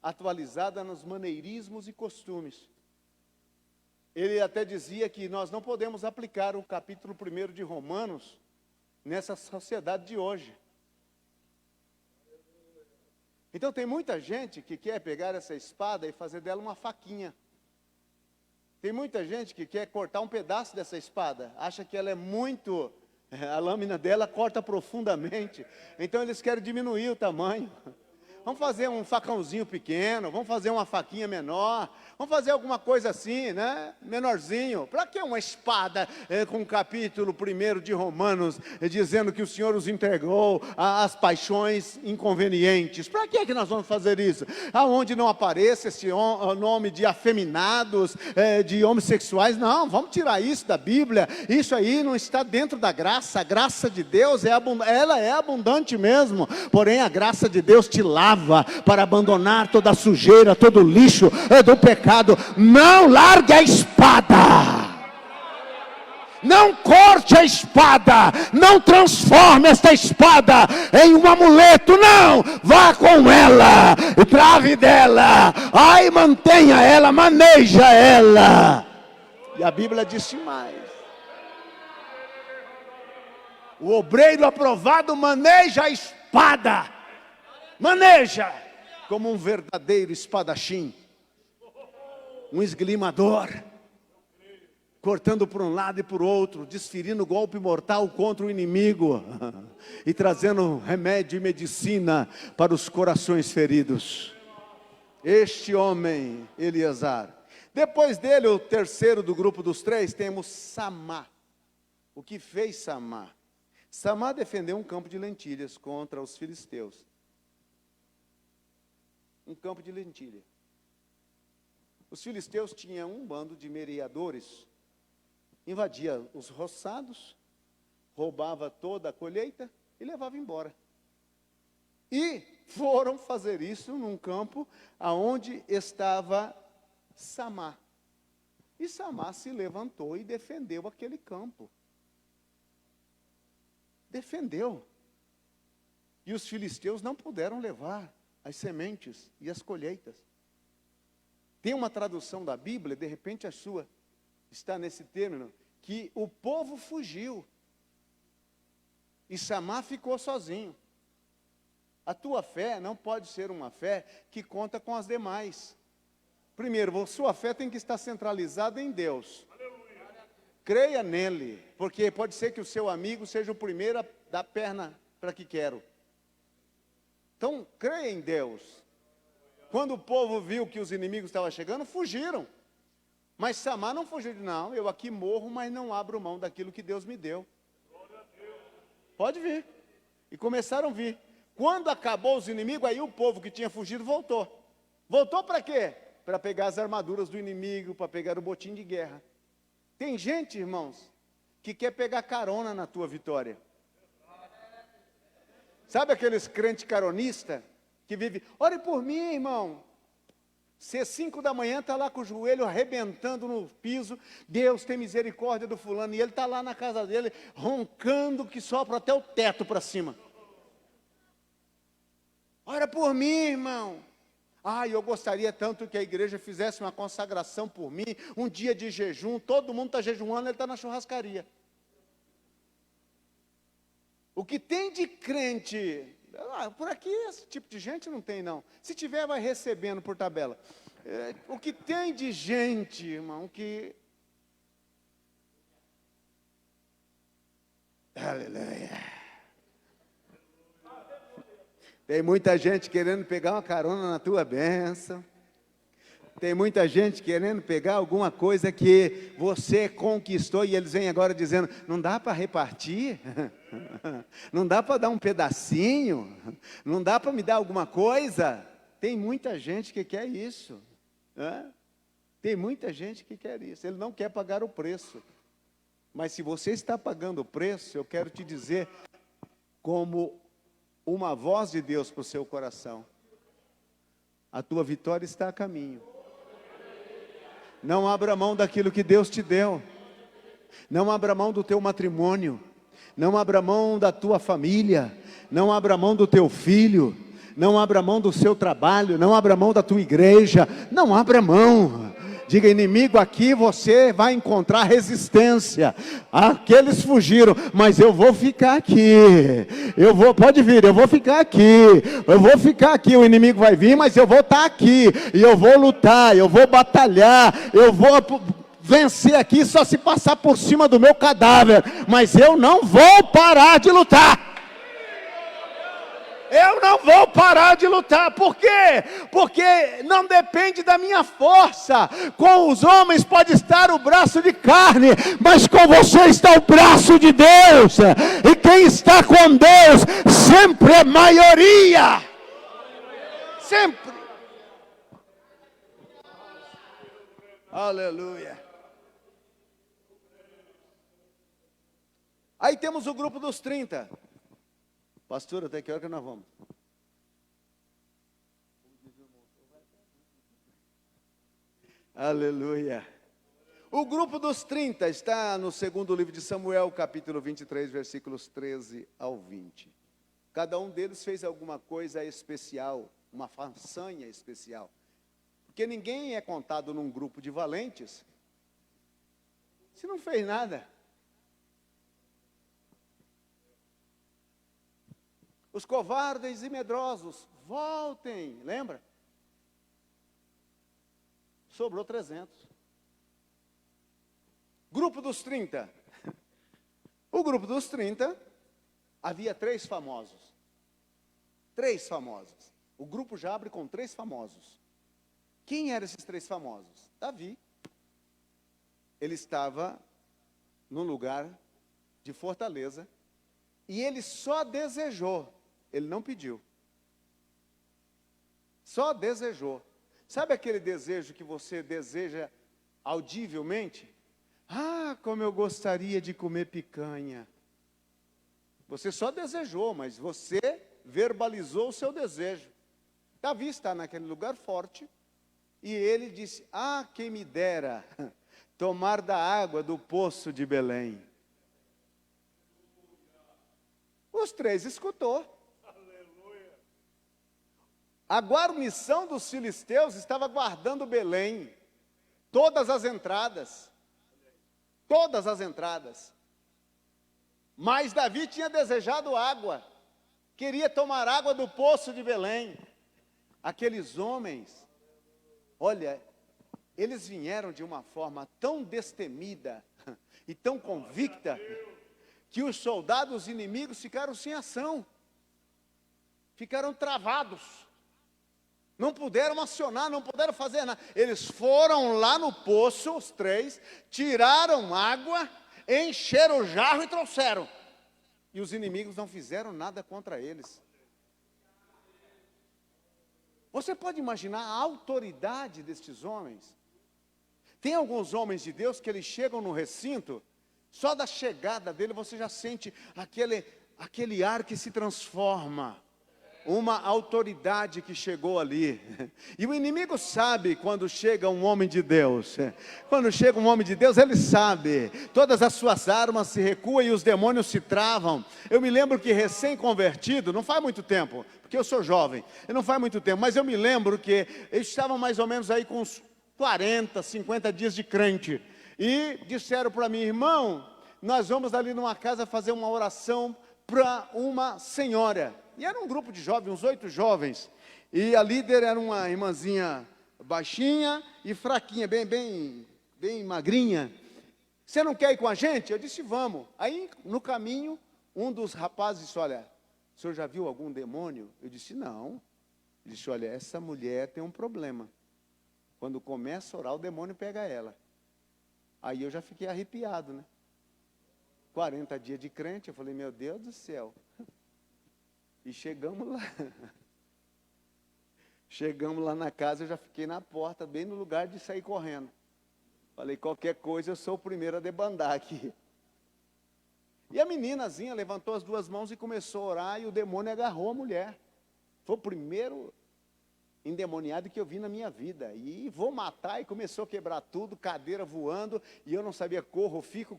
atualizada nos maneirismos e costumes. Ele até dizia que nós não podemos aplicar o capítulo 1 de Romanos nessa sociedade de hoje. Então tem muita gente que quer pegar essa espada e fazer dela uma faquinha. Tem muita gente que quer cortar um pedaço dessa espada, acha que ela é muito, a lâmina dela corta profundamente, então eles querem diminuir o tamanho. Vamos fazer um facãozinho pequeno, vamos fazer uma faquinha menor, vamos fazer alguma coisa assim, né? Menorzinho. Para que uma espada com o capítulo 1 de Romanos, dizendo que o Senhor os entregou às paixões inconvenientes? Para que nós vamos fazer isso? Aonde não apareça esse nome de afeminados, de homossexuais, não, vamos tirar isso da Bíblia. Isso aí não está dentro da graça. A graça de Deus ela é abundante mesmo, porém a graça de Deus te lava para abandonar toda a sujeira, todo o lixo do pecado. Não largue a espada, não corte a espada, não transforme esta espada em um amuleto, não, vá com ela, trave dela, mantenha ela, maneja ela. E a Bíblia disse mais: o obreiro aprovado maneja a espada, maneja como um verdadeiro espadachim, um esglimador, cortando por um lado e por outro, desferindo golpe mortal contra o inimigo e trazendo remédio e medicina para os corações feridos. Este homem, Eleazar. Depois dele, o terceiro do grupo dos três, temos Samá. O que fez Samá? Samá defendeu um campo de lentilhas contra os filisteus. Um campo de lentilha. Os filisteus tinham um bando de mereadores, invadia os roçados, roubava toda a colheita e levava embora. E foram fazer isso num campo aonde estava Samá. E Samá se levantou e defendeu aquele campo. Defendeu. E os filisteus não puderam levar as sementes e as colheitas. Tem uma tradução da Bíblia, de repente a sua está nesse término, que o povo fugiu. E Samá ficou sozinho. A tua fé não pode ser uma fé que conta com as demais. Primeiro, sua fé tem que estar centralizada em Deus. Creia nele, porque pode ser que o seu amigo seja o primeiro a dar perna para que quero. Então, creia em Deus. Quando o povo viu que os inimigos estavam chegando, fugiram. Mas Samá não fugiu. Não, eu aqui morro, mas não abro mão daquilo que Deus me deu. Pode vir. E começaram a vir. Quando acabou os inimigos, aí o povo que tinha fugido voltou. Voltou para quê? Para pegar as armaduras do inimigo, para pegar o botim de guerra. Tem gente, irmãos, que quer pegar carona na tua vitória. Sabe aqueles crentes caronistas que vivem, ore por mim, irmão. Se 5 da manhã está lá com o joelho arrebentando no piso, Deus tem misericórdia do fulano, e ele está lá na casa dele, roncando que sopra até o teto para cima. Ora por mim, irmão. Eu gostaria tanto que a igreja fizesse uma consagração por mim, um dia de jejum, todo mundo está jejuando, ele está na churrascaria. O que tem de crente, por aqui esse tipo de gente não tem não. Se tiver, vai recebendo por tabela. O que tem de gente, irmão, que... Aleluia. Tem muita gente querendo pegar uma carona na tua bênção. Tem muita gente querendo pegar alguma coisa que você conquistou e eles vêm agora dizendo, não dá para repartir? Não dá para dar um pedacinho? Não dá para me dar alguma coisa? Tem muita gente que quer isso. Né? Tem muita gente que quer isso. Ele não quer pagar o preço. Mas se você está pagando o preço, eu quero te dizer, como uma voz de Deus para o seu coração, a tua vitória está a caminho. Não abra mão daquilo que Deus te deu. Não abra mão do teu matrimônio. Não abra mão da tua família. Não abra mão do teu filho. Não abra mão do seu trabalho. Não abra mão da tua igreja. Não abra mão. Diga, inimigo, aqui você vai encontrar resistência. Aqueles fugiram, mas eu vou ficar aqui. Pode vir, eu vou ficar aqui. Eu vou ficar aqui, o inimigo vai vir, mas eu vou estar aqui. E eu vou lutar, eu vou batalhar, eu vou vencer aqui só se passar por cima do meu cadáver. Mas eu não vou parar de lutar. Eu não vou parar de lutar. Por quê? Porque não depende da minha força. Com os homens pode estar o braço de carne, mas com você está o braço de Deus. E quem está com Deus sempre é maioria. Sempre. Aleluia. Aí temos o grupo dos 30. Pastor, até que hora que nós vamos? Aleluia. O grupo dos 30 está no segundo livro de Samuel, capítulo 23, versículos 13 ao 20. Cada um deles fez alguma coisa especial, uma façanha especial. Porque ninguém é contado num grupo de valentes se não fez nada. Os covardes e medrosos, voltem, lembra? Sobrou 300. Grupo dos 30. O grupo dos 30, havia 3 famosos. 3 famosos. O grupo já abre com 3 famosos. Quem eram esses 3 famosos? Davi. Ele estava num lugar de fortaleza e ele só desejou. Ele não pediu. Só desejou. Sabe aquele desejo que você deseja audivelmente? Como eu gostaria de comer picanha. Você só desejou, mas você verbalizou o seu desejo. Davi está naquele lugar forte, e ele disse: ah, quem me dera tomar da água do poço de Belém. Os três escutou. A guarnição dos filisteus estava guardando Belém, todas as entradas. Mas Davi tinha desejado água, queria tomar água do poço de Belém. Aqueles homens, olha, eles vieram de uma forma tão destemida e tão convicta, que os soldados inimigos ficaram sem ação, ficaram travados, não puderam acionar, não puderam fazer nada. Eles foram lá no poço, os três, tiraram água, encheram o jarro e trouxeram, e os inimigos não fizeram nada contra eles. Você pode imaginar a autoridade destes homens? Tem alguns homens de Deus que eles chegam no recinto, só da chegada dele você já sente aquele ar que se transforma, uma autoridade que chegou ali. E o inimigo sabe quando chega um homem de Deus. Quando chega um homem de Deus, ele sabe. Todas as suas armas se recuam e os demônios se travam. Eu me lembro que recém-convertido, não faz muito tempo, porque eu sou jovem, não faz muito tempo, mas eu me lembro que eu estava mais ou menos aí com uns 40, 50 dias de crente. E disseram para mim: irmão, nós vamos ali numa casa fazer uma oração para uma senhora. E era um grupo de jovens, uns 8 jovens. E a líder era uma irmãzinha baixinha e fraquinha, bem magrinha. Você não quer ir com a gente? Eu disse: vamos. Aí, no caminho, um dos rapazes disse: olha, o senhor já viu algum demônio? Eu disse: não. Ele disse: olha, essa mulher tem um problema. Quando começa a orar, o demônio pega ela. Aí eu já fiquei arrepiado, né? 40 dias de crente, eu falei: meu Deus do céu. E chegamos lá. Chegamos lá na casa, eu já fiquei na porta, bem no lugar de sair correndo. Falei: qualquer coisa, eu sou o primeiro a debandar aqui. E a meninazinha levantou as 2 mãos e começou a orar, e o demônio agarrou a mulher. Foi o primeiro endemoniado que eu vi na minha vida. E vou matar, e começou a quebrar tudo, cadeira voando, e eu não sabia, corro, fico,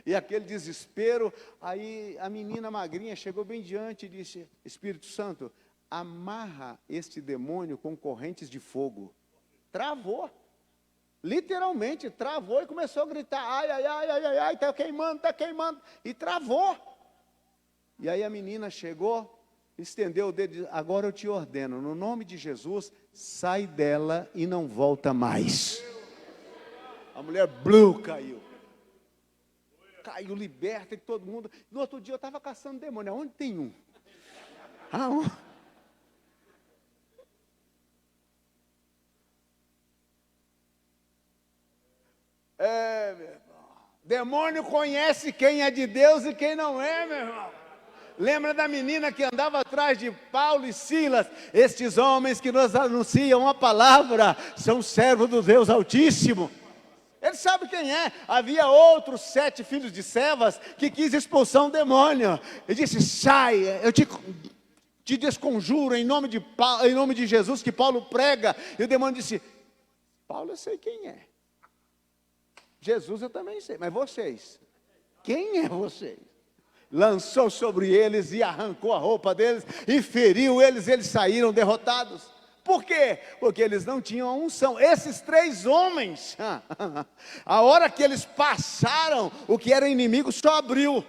e aquele desespero. Aí a menina magrinha chegou bem diante e disse: Espírito Santo, amarra este demônio com correntes de fogo. Travou, literalmente travou, e começou a gritar: ai, está queimando, e travou. E aí a menina chegou, estendeu o dedo e disse: agora eu te ordeno, no nome de Jesus, sai dela e não volta mais. A mulher caiu liberta, e todo mundo. No outro dia eu estava caçando demônio. Onde tem um? Meu irmão, demônio conhece quem é de Deus e quem não é, meu irmão. Lembra da menina que andava atrás de Paulo e Silas? Estes homens que nos anunciam a palavra são servos do Deus Altíssimo. Ele sabe quem é. Havia outros 7 filhos de Sevas que quis expulsar um demônio. Ele disse: sai, eu te desconjuro em nome de Jesus que Paulo prega. E o demônio disse: Paulo, eu sei quem é. Jesus eu também sei, mas vocês, quem é vocês? Lançou sobre eles e arrancou a roupa deles e feriu eles, eles saíram derrotados. Por quê? Porque eles não tinham a unção. Esses 3 homens, a hora que eles passaram, o que era inimigo só abriu.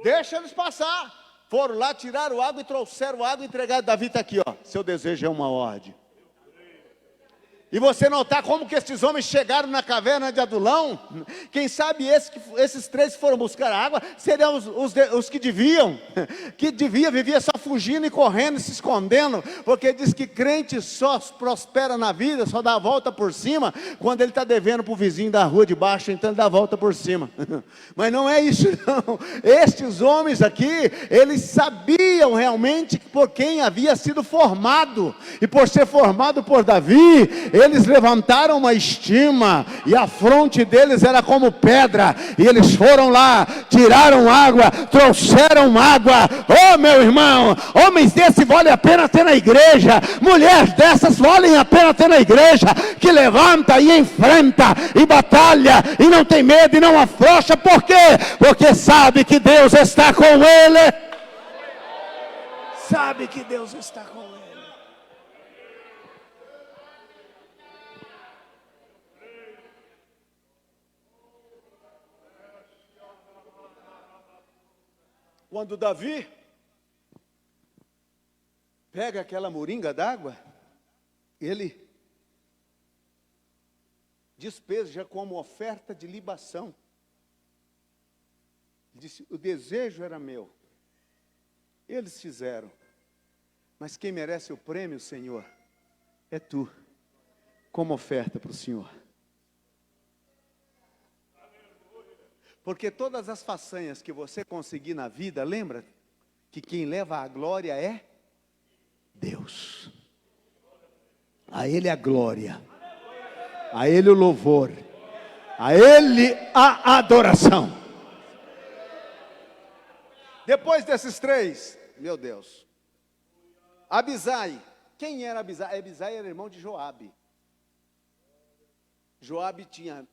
Deixa eles passar. Foram lá, tiraram água e trouxeram água e entregaram. Davi está aqui, ó. Seu desejo é uma ordem. E você notar como que esses homens chegaram na caverna de Adulão. Quem sabe esses 3 que foram buscar água seriam os que vivia só fugindo e correndo e se escondendo, porque diz que crente só prospera na vida, só dá a volta por cima quando ele está devendo para o vizinho da rua de baixo, então ele dá a volta por cima. Mas não é isso não. Estes homens aqui, eles sabiam realmente por quem havia sido formado, e por ser formado por Davi, Eles levantaram uma estima, e a fronte deles era como pedra, e eles foram lá, tiraram água, trouxeram água. Oh, meu irmão, homens desses vale a pena ter na igreja, mulheres dessas valem a pena ter na igreja, que levanta e enfrenta, e batalha, e não tem medo, e não afrouxa. Por quê? Porque sabe que Deus está com ele. Sabe que Deus está com ele. Quando Davi pega aquela moringa d'água, ele despeja como oferta de libação. Ele disse: o desejo era meu. Eles fizeram. Mas quem merece o prêmio, Senhor, é tu, como oferta para o Senhor. Porque todas as façanhas que você conseguir na vida, lembra que quem leva a glória é Deus. A Ele a glória, a Ele o louvor, a Ele a adoração. Depois desses três, meu Deus, Abisai. Quem era Abisai? Abisai era irmão de Joabe. Joabe tinha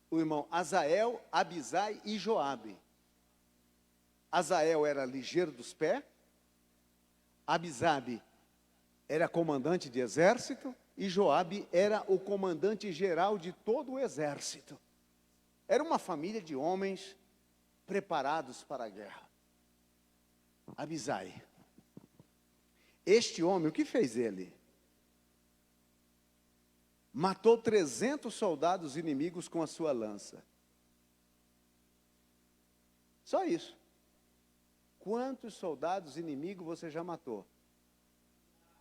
o irmão Azael, Abisai e Joabe. Azael era ligeiro dos pés, Abisai era comandante de exército, e Joabe era o comandante geral de todo o exército. Era uma família de homens preparados para a guerra. Abisai. Este homem, o que fez ele? Matou 300 soldados inimigos com a sua lança. Só isso. Quantos soldados inimigos você já matou?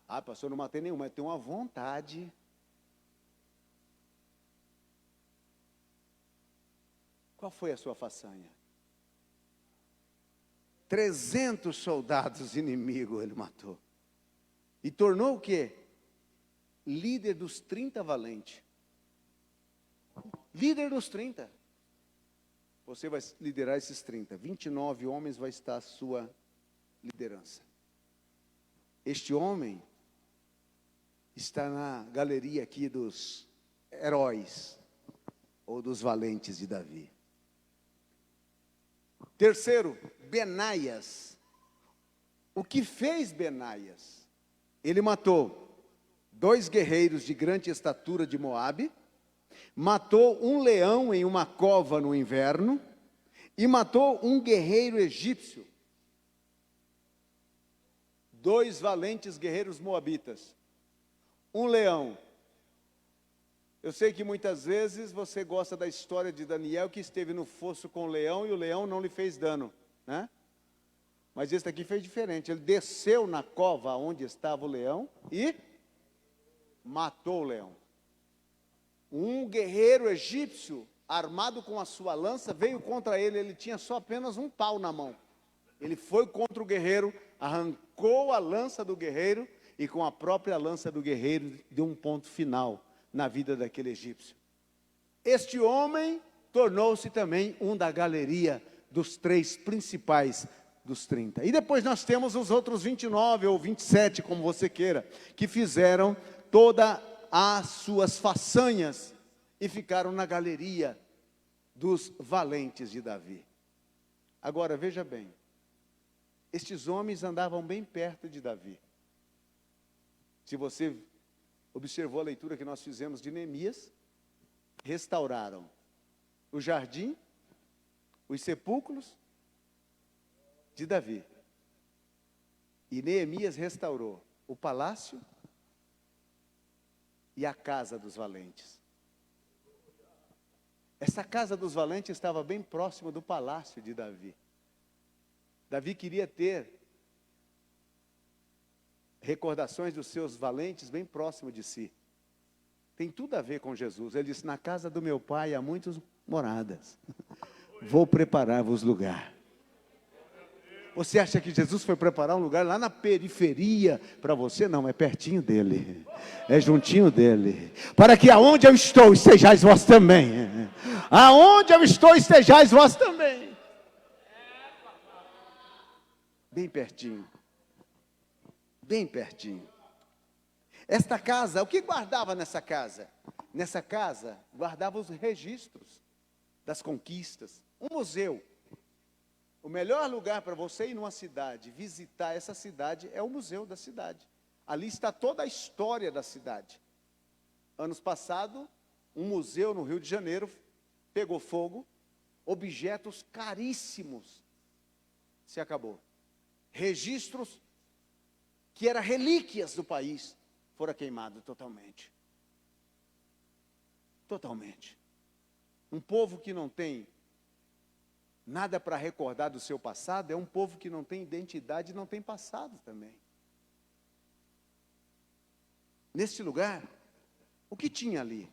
Ah, pastor, não matei nenhum, mas tenho uma vontade. Qual foi a sua façanha? 300 soldados inimigos ele matou. E tornou o quê? Líder dos 30 valentes. Líder dos 30. Você vai liderar esses 30. 29 homens vai estar à sua liderança. Este homem está na galeria aqui dos heróis, ou dos valentes de Davi. Terceiro, Benaias. O que fez Benaias? Ele matou 2 guerreiros de grande estatura de Moabe, matou um leão em uma cova no inverno, e matou um guerreiro egípcio. 2 valentes guerreiros moabitas. Um leão. Eu sei que muitas vezes você gosta da história de Daniel, que esteve no fosso com o leão, e o leão não lhe fez dano, né? Mas esse aqui fez diferente. Ele desceu na cova onde estava o leão e matou o leão. Um guerreiro egípcio, armado com a sua lança, veio contra ele. Ele tinha só apenas um pau na mão. Ele foi contra o guerreiro, arrancou a lança do guerreiro, e com a própria lança do guerreiro deu um ponto final na vida daquele egípcio. Este homem tornou-se também um da galeria dos 3 principais dos 30. E depois nós temos os outros 29 ou 27, como você queira, que fizeram todas as suas façanhas e ficaram na galeria dos valentes de Davi. Agora, veja bem, estes homens andavam bem perto de Davi. Se você observou a leitura que nós fizemos de Neemias, restauraram o jardim, os sepulcros de Davi. E Neemias restaurou o palácio e a casa dos valentes. Essa casa dos valentes estava bem próxima do palácio de Davi. Davi queria ter recordações dos seus valentes bem próximo de si. Tem tudo a ver com Jesus. Ele disse: na casa do meu pai há muitas moradas. Vou preparar-vos lugar. Você acha que Jesus foi preparar um lugar lá na periferia para você? Não, é pertinho dele, é juntinho dele, para que aonde eu estou estejais vós também, aonde eu estou estejais vós também, bem pertinho, bem pertinho. Esta casa, o que guardava nessa casa? Nessa casa guardava os registros das conquistas, um museu. O melhor lugar para você ir numa cidade, visitar essa cidade, é o museu da cidade. Ali está toda a história da cidade. Anos passados, um museu no Rio de Janeiro pegou fogo, objetos caríssimos se acabou. Registros que eram relíquias do país foram queimados totalmente. Totalmente. Um povo que não tem nada para recordar do seu passado, é um povo que não tem identidade e não tem passado também. Neste lugar, o que tinha ali?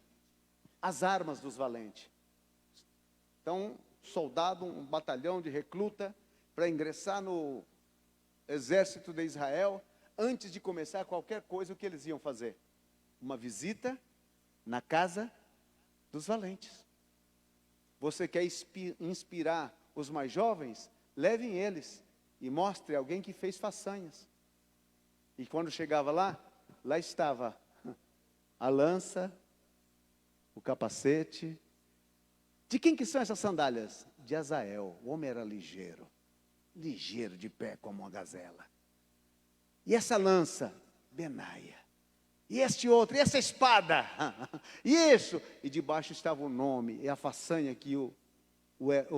As armas dos valentes. Então, soldado, um batalhão de recruta, para ingressar no exército de Israel, antes de começar qualquer coisa, o que eles iam fazer? Uma visita na casa dos valentes. Você quer inspirar os mais jovens? Levem eles e mostre alguém que fez façanhas. E quando chegava lá, lá estava a lança, o capacete. De quem que são essas sandálias? De Azael. O homem era ligeiro, ligeiro de pé como uma gazela. E essa lança? Benaia. E este outro, e essa espada? E isso? E debaixo estava o nome e a façanha que o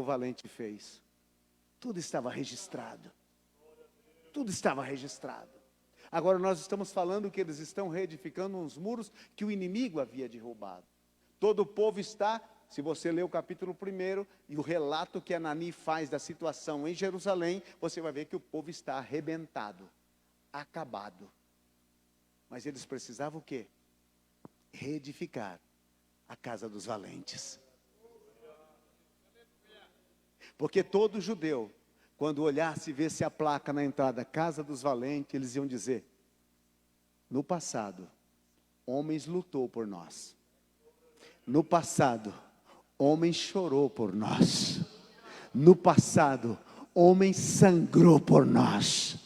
valente fez. Tudo estava registrado. Tudo estava registrado. Agora nós estamos falando que eles estão reedificando uns muros que o inimigo havia derrubado. Todo o povo está, se você ler o capítulo 1 e o relato que Anani faz da situação em Jerusalém, você vai ver que o povo está arrebentado, acabado. Mas eles precisavam o quê? Reedificar a casa dos valentes. Porque todo judeu, quando olhasse e visse a placa na entrada, Casa dos Valentes, eles iam dizer: no passado, homens lutou por nós. No passado, homem chorou por nós. No passado, homem sangrou por nós.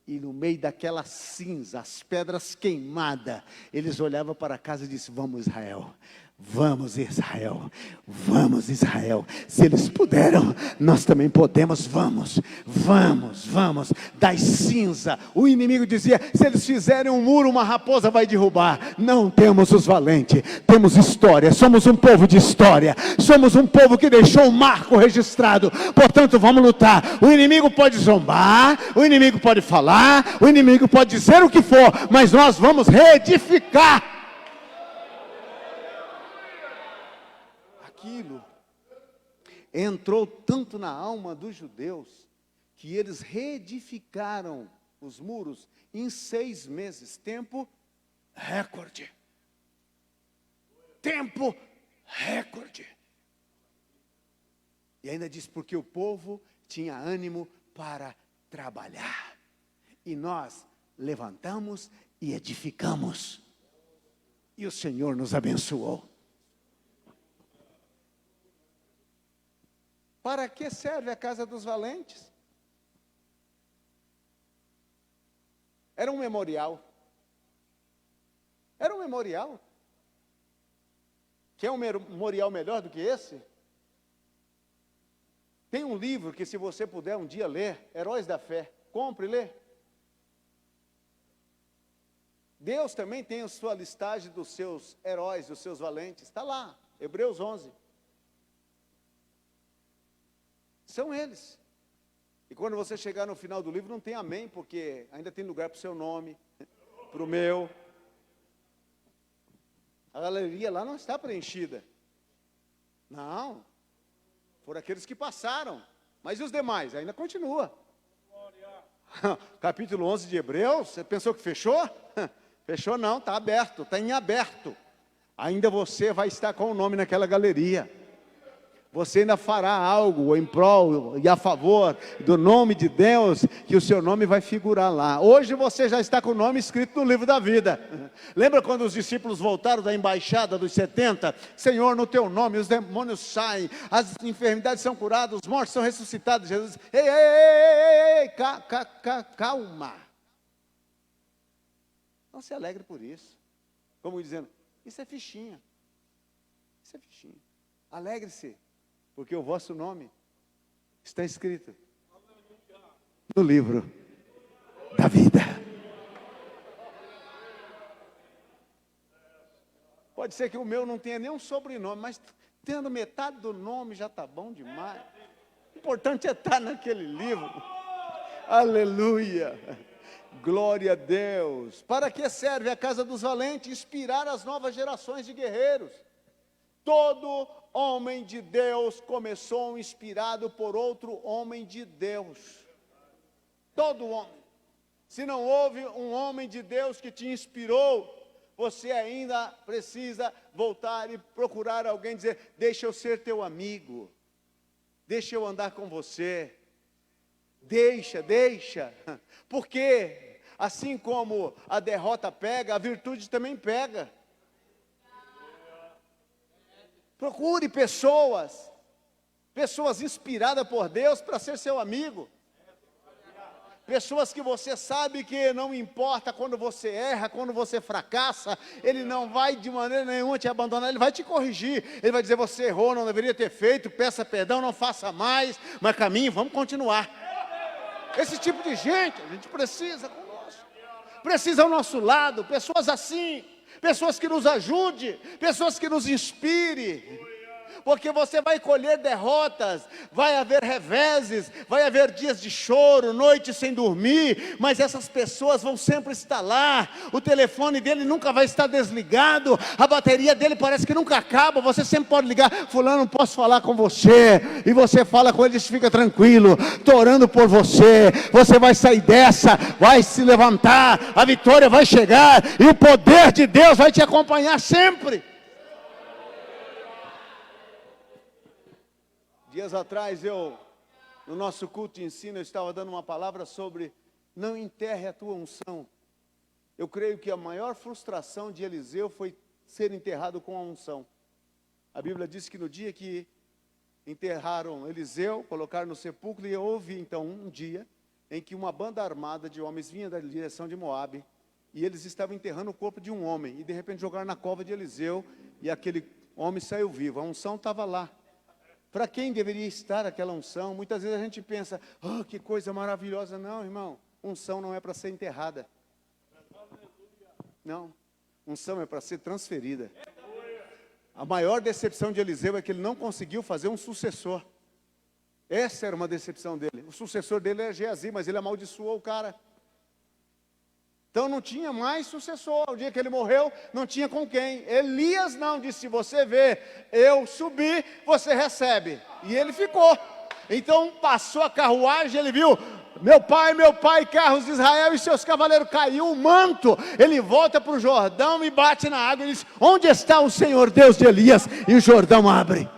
E no meio daquela cinza, as pedras queimadas, eles olhavam para a casa e diziam: vamos Israel, vamos Israel, vamos Israel. Se eles puderam, nós também podemos, vamos, vamos, vamos. Das cinzas, o inimigo dizia: se eles fizerem um muro, uma raposa vai derrubar. Não temos os valentes, temos história, somos um povo de história, somos um povo que deixou um marco registrado, portanto vamos lutar. O inimigo pode zombar, o inimigo pode falar, o inimigo pode dizer o que for, mas nós vamos reedificar. Aquilo entrou tanto na alma dos judeus, que eles reedificaram os muros em 6 meses, tempo recorde. Tempo recorde. E ainda diz, porque o povo tinha ânimo para trabalhar. E nós levantamos e edificamos. E o Senhor nos abençoou. Para que serve a casa dos valentes? Era um memorial. Era um memorial. Quer um memorial melhor do que esse? Tem um livro que, se você puder um dia ler, Heróis da Fé. Compre e lê. Deus também tem a sua listagem dos seus heróis, dos seus valentes. Está lá, Hebreus 11. São eles. E quando você chegar no final do livro, não tem amém, porque ainda tem lugar para o seu nome, para o meu. A galeria lá não está preenchida. Não. Foram aqueles que passaram. Mas e os demais? Ainda continua. Capítulo 11 de Hebreus, você pensou que fechou? Fechou não, está aberto, está em aberto. Ainda você vai estar com o nome naquela galeria. Você ainda fará algo em prol e a favor do nome de Deus, que o seu nome vai figurar lá. Hoje você já está com o nome escrito no livro da vida. Lembra quando os discípulos voltaram da embaixada dos 70? Senhor, no teu nome os demônios saem, as enfermidades são curadas, os mortos são ressuscitados. Jesus disse, ei, calma. Não se alegre por isso. Como dizendo, isso é fichinha. Isso é fichinha. Alegre-se, porque o vosso nome está escrito no livro da vida. Pode ser que o meu não tenha nem um sobrenome, mas tendo metade do nome já está bom demais. O importante é estar naquele livro. Aleluia. Glória a Deus. Para que serve a casa dos valentes? Inspirar as novas gerações de guerreiros. Todo homem de Deus começou inspirado por outro homem de Deus. Todo homem. Se não houve um homem de Deus que te inspirou, você ainda precisa voltar e procurar alguém, dizer, deixa eu ser teu amigo, deixa eu andar com você, deixa, porque assim como a derrota pega, a virtude também pega. Procure pessoas inspiradas por Deus para ser seu amigo. Pessoas que você sabe que não importa quando você erra, quando você fracassa, Ele não vai de maneira nenhuma te abandonar, Ele vai te corrigir. Ele vai dizer, você errou, não deveria ter feito, peça perdão, não faça mais, mas caminhe, vamos continuar. Esse tipo de gente, a gente precisa conosco. Precisa ao nosso lado, pessoas assim. Pessoas que nos ajudem, pessoas que nos inspirem, porque você vai colher derrotas, vai haver reveses, vai haver dias de choro, noites sem dormir, mas essas pessoas vão sempre estar lá, o telefone dele nunca vai estar desligado, a bateria dele parece que nunca acaba, você sempre pode ligar, fulano, posso falar com você, e você fala com ele, diz, fica tranquilo, estou orando por você, você vai sair dessa, vai se levantar, a vitória vai chegar, e o poder de Deus vai te acompanhar sempre. Dias atrás, no nosso culto de ensino, eu estava dando uma palavra sobre não enterre a tua unção. Eu creio que a maior frustração de Eliseu foi ser enterrado com a unção. A Bíblia diz que no dia que enterraram Eliseu, colocaram no sepulcro, e houve então um dia em que uma banda armada de homens vinha da direção de Moabe, e eles estavam enterrando o corpo de um homem, e de repente jogaram na cova de Eliseu, e aquele homem saiu vivo, a unção estava lá. Para quem deveria estar aquela unção? Muitas vezes a gente pensa, oh, que coisa maravilhosa. Não, irmão, unção não é para ser enterrada. Não, unção é para ser transferida. A maior decepção de Eliseu é que ele não conseguiu fazer um sucessor. Essa era uma decepção dele. O sucessor dele era Geazi, mas ele amaldiçoou o cara. Então não tinha mais sucessor. O dia que ele morreu, não tinha com quem. Elias não, disse, se você vê eu subir, você recebe. E ele ficou. Então passou a carruagem, ele viu, meu pai, carros de Israel e seus cavaleiros, caiu o manto. Ele volta para o Jordão e bate na água e diz, onde está o Senhor Deus de Elias? E o Jordão abre.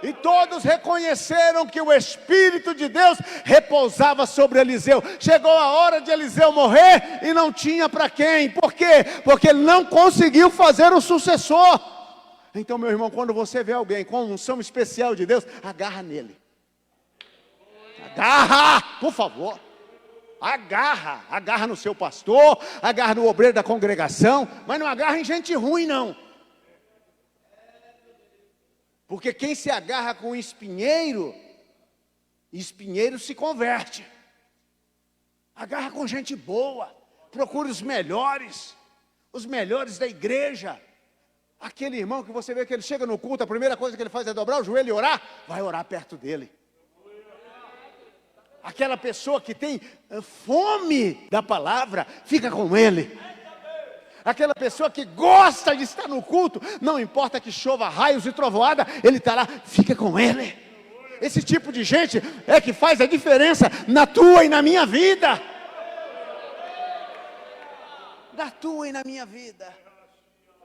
E todos reconheceram que o Espírito de Deus repousava sobre Eliseu. Chegou a hora de Eliseu morrer e não tinha para quem. Por quê? Porque ele não conseguiu fazer o sucessor. Então, meu irmão, quando você vê alguém com unção especial de Deus, agarra nele. Agarra, por favor. Agarra no seu pastor, agarra no obreiro da congregação, mas não agarra em gente ruim, não. Porque quem se agarra com espinheiro se converte. Agarra com gente boa, procure os melhores da igreja. Aquele irmão que você vê que ele chega no culto, a primeira coisa que ele faz é dobrar o joelho e orar, vai orar perto dele. Aquela pessoa que tem fome da palavra, fica com ele. Aquela pessoa que gosta de estar no culto, não importa que chova raios e trovoada, ele está lá, fica com ele. Esse tipo de gente é que faz a diferença na tua e na minha vida. Na tua e na minha vida.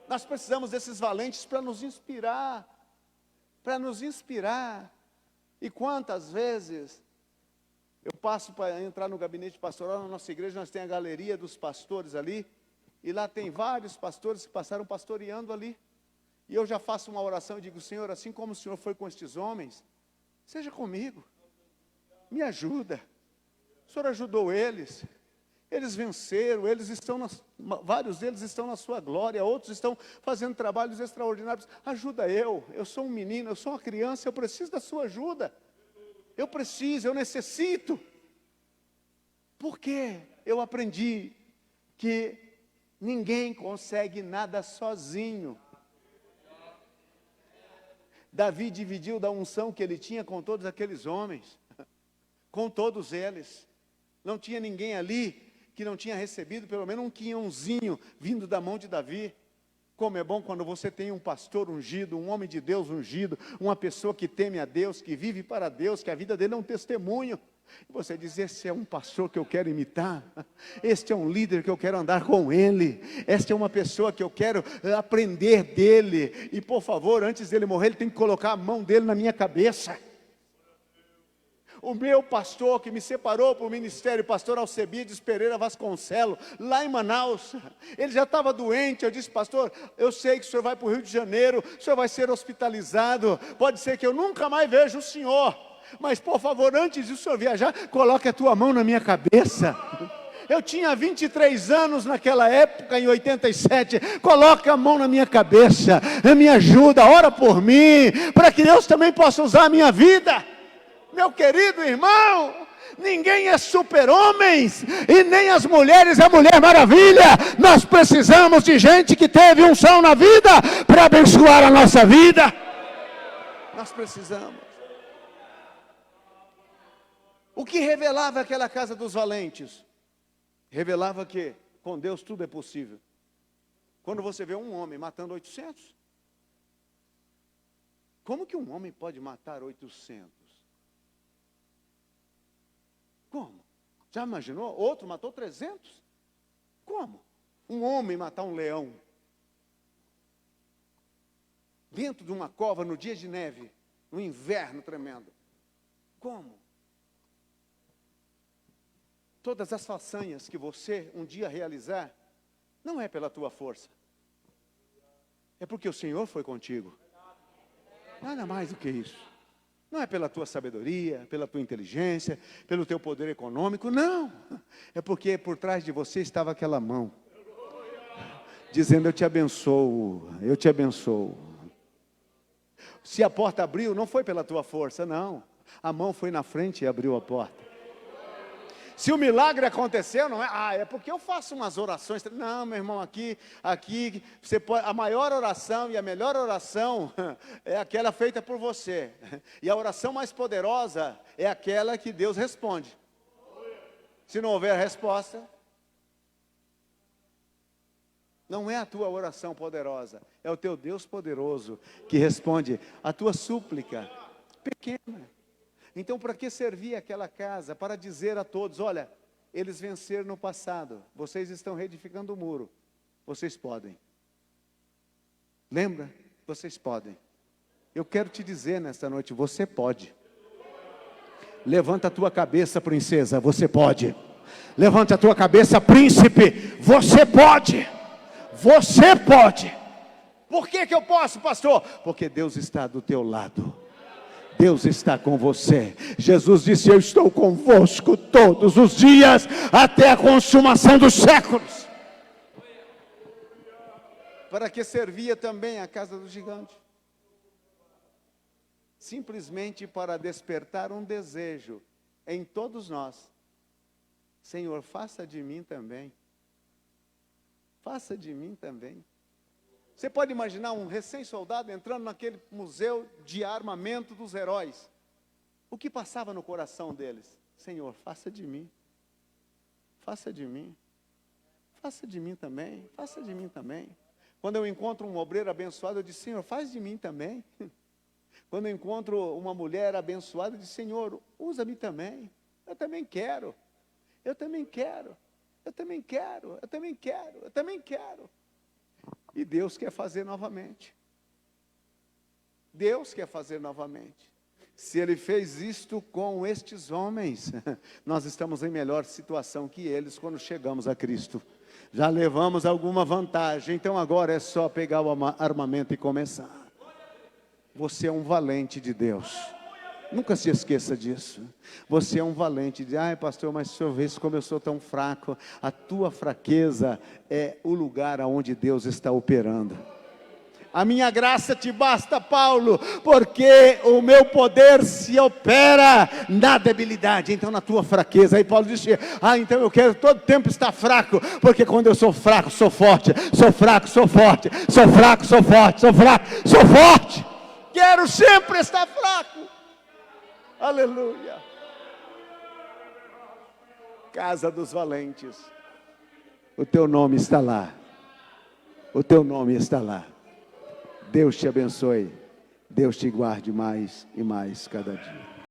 Nós precisamos desses valentes para nos inspirar, para nos inspirar. E quantas vezes eu passo para entrar no gabinete pastoral, na nossa igreja nós temos a galeria dos pastores ali, e lá tem vários pastores que passaram pastoreando ali. E eu já faço uma oração e digo: Senhor, assim como o Senhor foi com estes homens, seja comigo, me ajuda. O Senhor ajudou eles, eles venceram, vários deles estão na sua glória, outros estão fazendo trabalhos extraordinários. Ajuda eu sou um menino, eu sou uma criança, eu preciso da sua ajuda. Eu preciso, eu necessito. Porque eu aprendi que ninguém consegue nada sozinho. Davi dividiu da unção que ele tinha com todos aqueles homens, com todos eles. Não tinha ninguém ali que não tinha recebido pelo menos um quinhãozinho vindo da mão de Davi. Como é bom quando você tem um pastor ungido, um homem de Deus ungido, uma pessoa que teme a Deus, que vive para Deus, que a vida dele é um testemunho. E você diz: esse é um pastor que eu quero imitar, este é um líder que eu quero andar com ele, esta é uma pessoa que eu quero aprender dele. E por favor, antes dele morrer, ele tem que colocar a mão dele na minha cabeça. O meu pastor que me separou para o ministério, pastor Alcebiades Pereira Vasconcelos, lá em Manaus, ele já estava doente. Eu disse: pastor, eu sei que o senhor vai para o Rio de Janeiro, o senhor vai ser hospitalizado, pode ser que eu nunca mais veja o senhor, mas por favor, antes de o senhor viajar, coloque a tua mão na minha cabeça. Eu tinha 23 anos naquela época, em 87, coloca a mão na minha cabeça, me ajuda, ora por mim, para que Deus também possa usar a minha vida. Meu querido irmão, ninguém é super-homens, e nem as mulheres é Mulher Maravilha. Nós precisamos de gente que teve unção na vida, para abençoar a nossa vida. Nós precisamos. O que revelava aquela casa dos valentes? Revelava que com Deus tudo é possível. Quando você vê um homem matando 800, como que um homem pode matar 800? Como? Já imaginou? Outro matou 300? Como? Um homem matar um leão dentro de uma cova no dia de neve, no inverno tremendo. Como? Todas as façanhas que você um dia realizar, não é pela tua força, é porque o Senhor foi contigo. Nada mais do que isso. Não é pela tua sabedoria, pela tua inteligência, pelo teu poder econômico, não. É porque por trás de você estava aquela mão, dizendo: eu te abençoo, eu te abençoo. Se a porta abriu, não foi pela tua força, não. A mão foi na frente e abriu a porta. Se o milagre aconteceu, não é, é porque eu faço umas orações. Não, meu irmão, aqui você pode, a maior oração e a melhor oração é aquela feita por você. E a oração mais poderosa é aquela que Deus responde. Se não houver resposta, não é a tua oração poderosa, é o teu Deus poderoso que responde a tua súplica pequena. Então, para que servia aquela casa? Para dizer a todos: olha, eles venceram no passado, vocês estão reedificando o muro, vocês podem. Lembra? Vocês podem. Eu quero te dizer nesta noite: você pode. Levanta a tua cabeça, princesa, você pode. Levanta a tua cabeça, príncipe, você pode. Você pode. Por que eu posso, pastor? Porque Deus está do teu lado. Deus está com você. Jesus disse: eu estou convosco todos os dias, até a consumação dos séculos. Para que servia também a casa do gigante? Simplesmente para despertar um desejo em todos nós: Senhor, faça de mim também. Faça de mim também. Você pode imaginar um recém-soldado entrando naquele museu de armamento dos heróis. O que passava no coração deles? Senhor, faça de mim. Faça de mim. Faça de mim também. Faça de mim também. Quando eu encontro um obreiro abençoado, eu digo: Senhor, faz de mim também. Quando eu encontro uma mulher abençoada, eu digo: Senhor, usa-me também. Eu também quero. Eu também quero. Eu também quero. Eu também quero. Eu também quero. E Deus quer fazer novamente. Deus quer fazer novamente. Se Ele fez isto com estes homens, nós estamos em melhor situação que eles quando chegamos a Cristo. Já levamos alguma vantagem, então agora é só pegar o armamento e começar. Você é um valente de Deus. Nunca se esqueça disso. Você é um valente. Ai, pastor, mas o senhor vê como eu sou tão fraco. A tua fraqueza é o lugar onde Deus está operando. A minha graça te basta, Paulo, porque o meu poder se opera na debilidade. Então na tua fraqueza. Aí Paulo disse, então eu quero todo tempo estar fraco, porque quando eu sou fraco, sou forte. Sou fraco, sou forte. Sou fraco, sou forte. Sou fraco, sou forte. Quero sempre estar fraco. Aleluia. Casa dos valentes. O teu nome está lá. O teu nome está lá. Deus te abençoe. Deus te guarde mais e mais cada dia.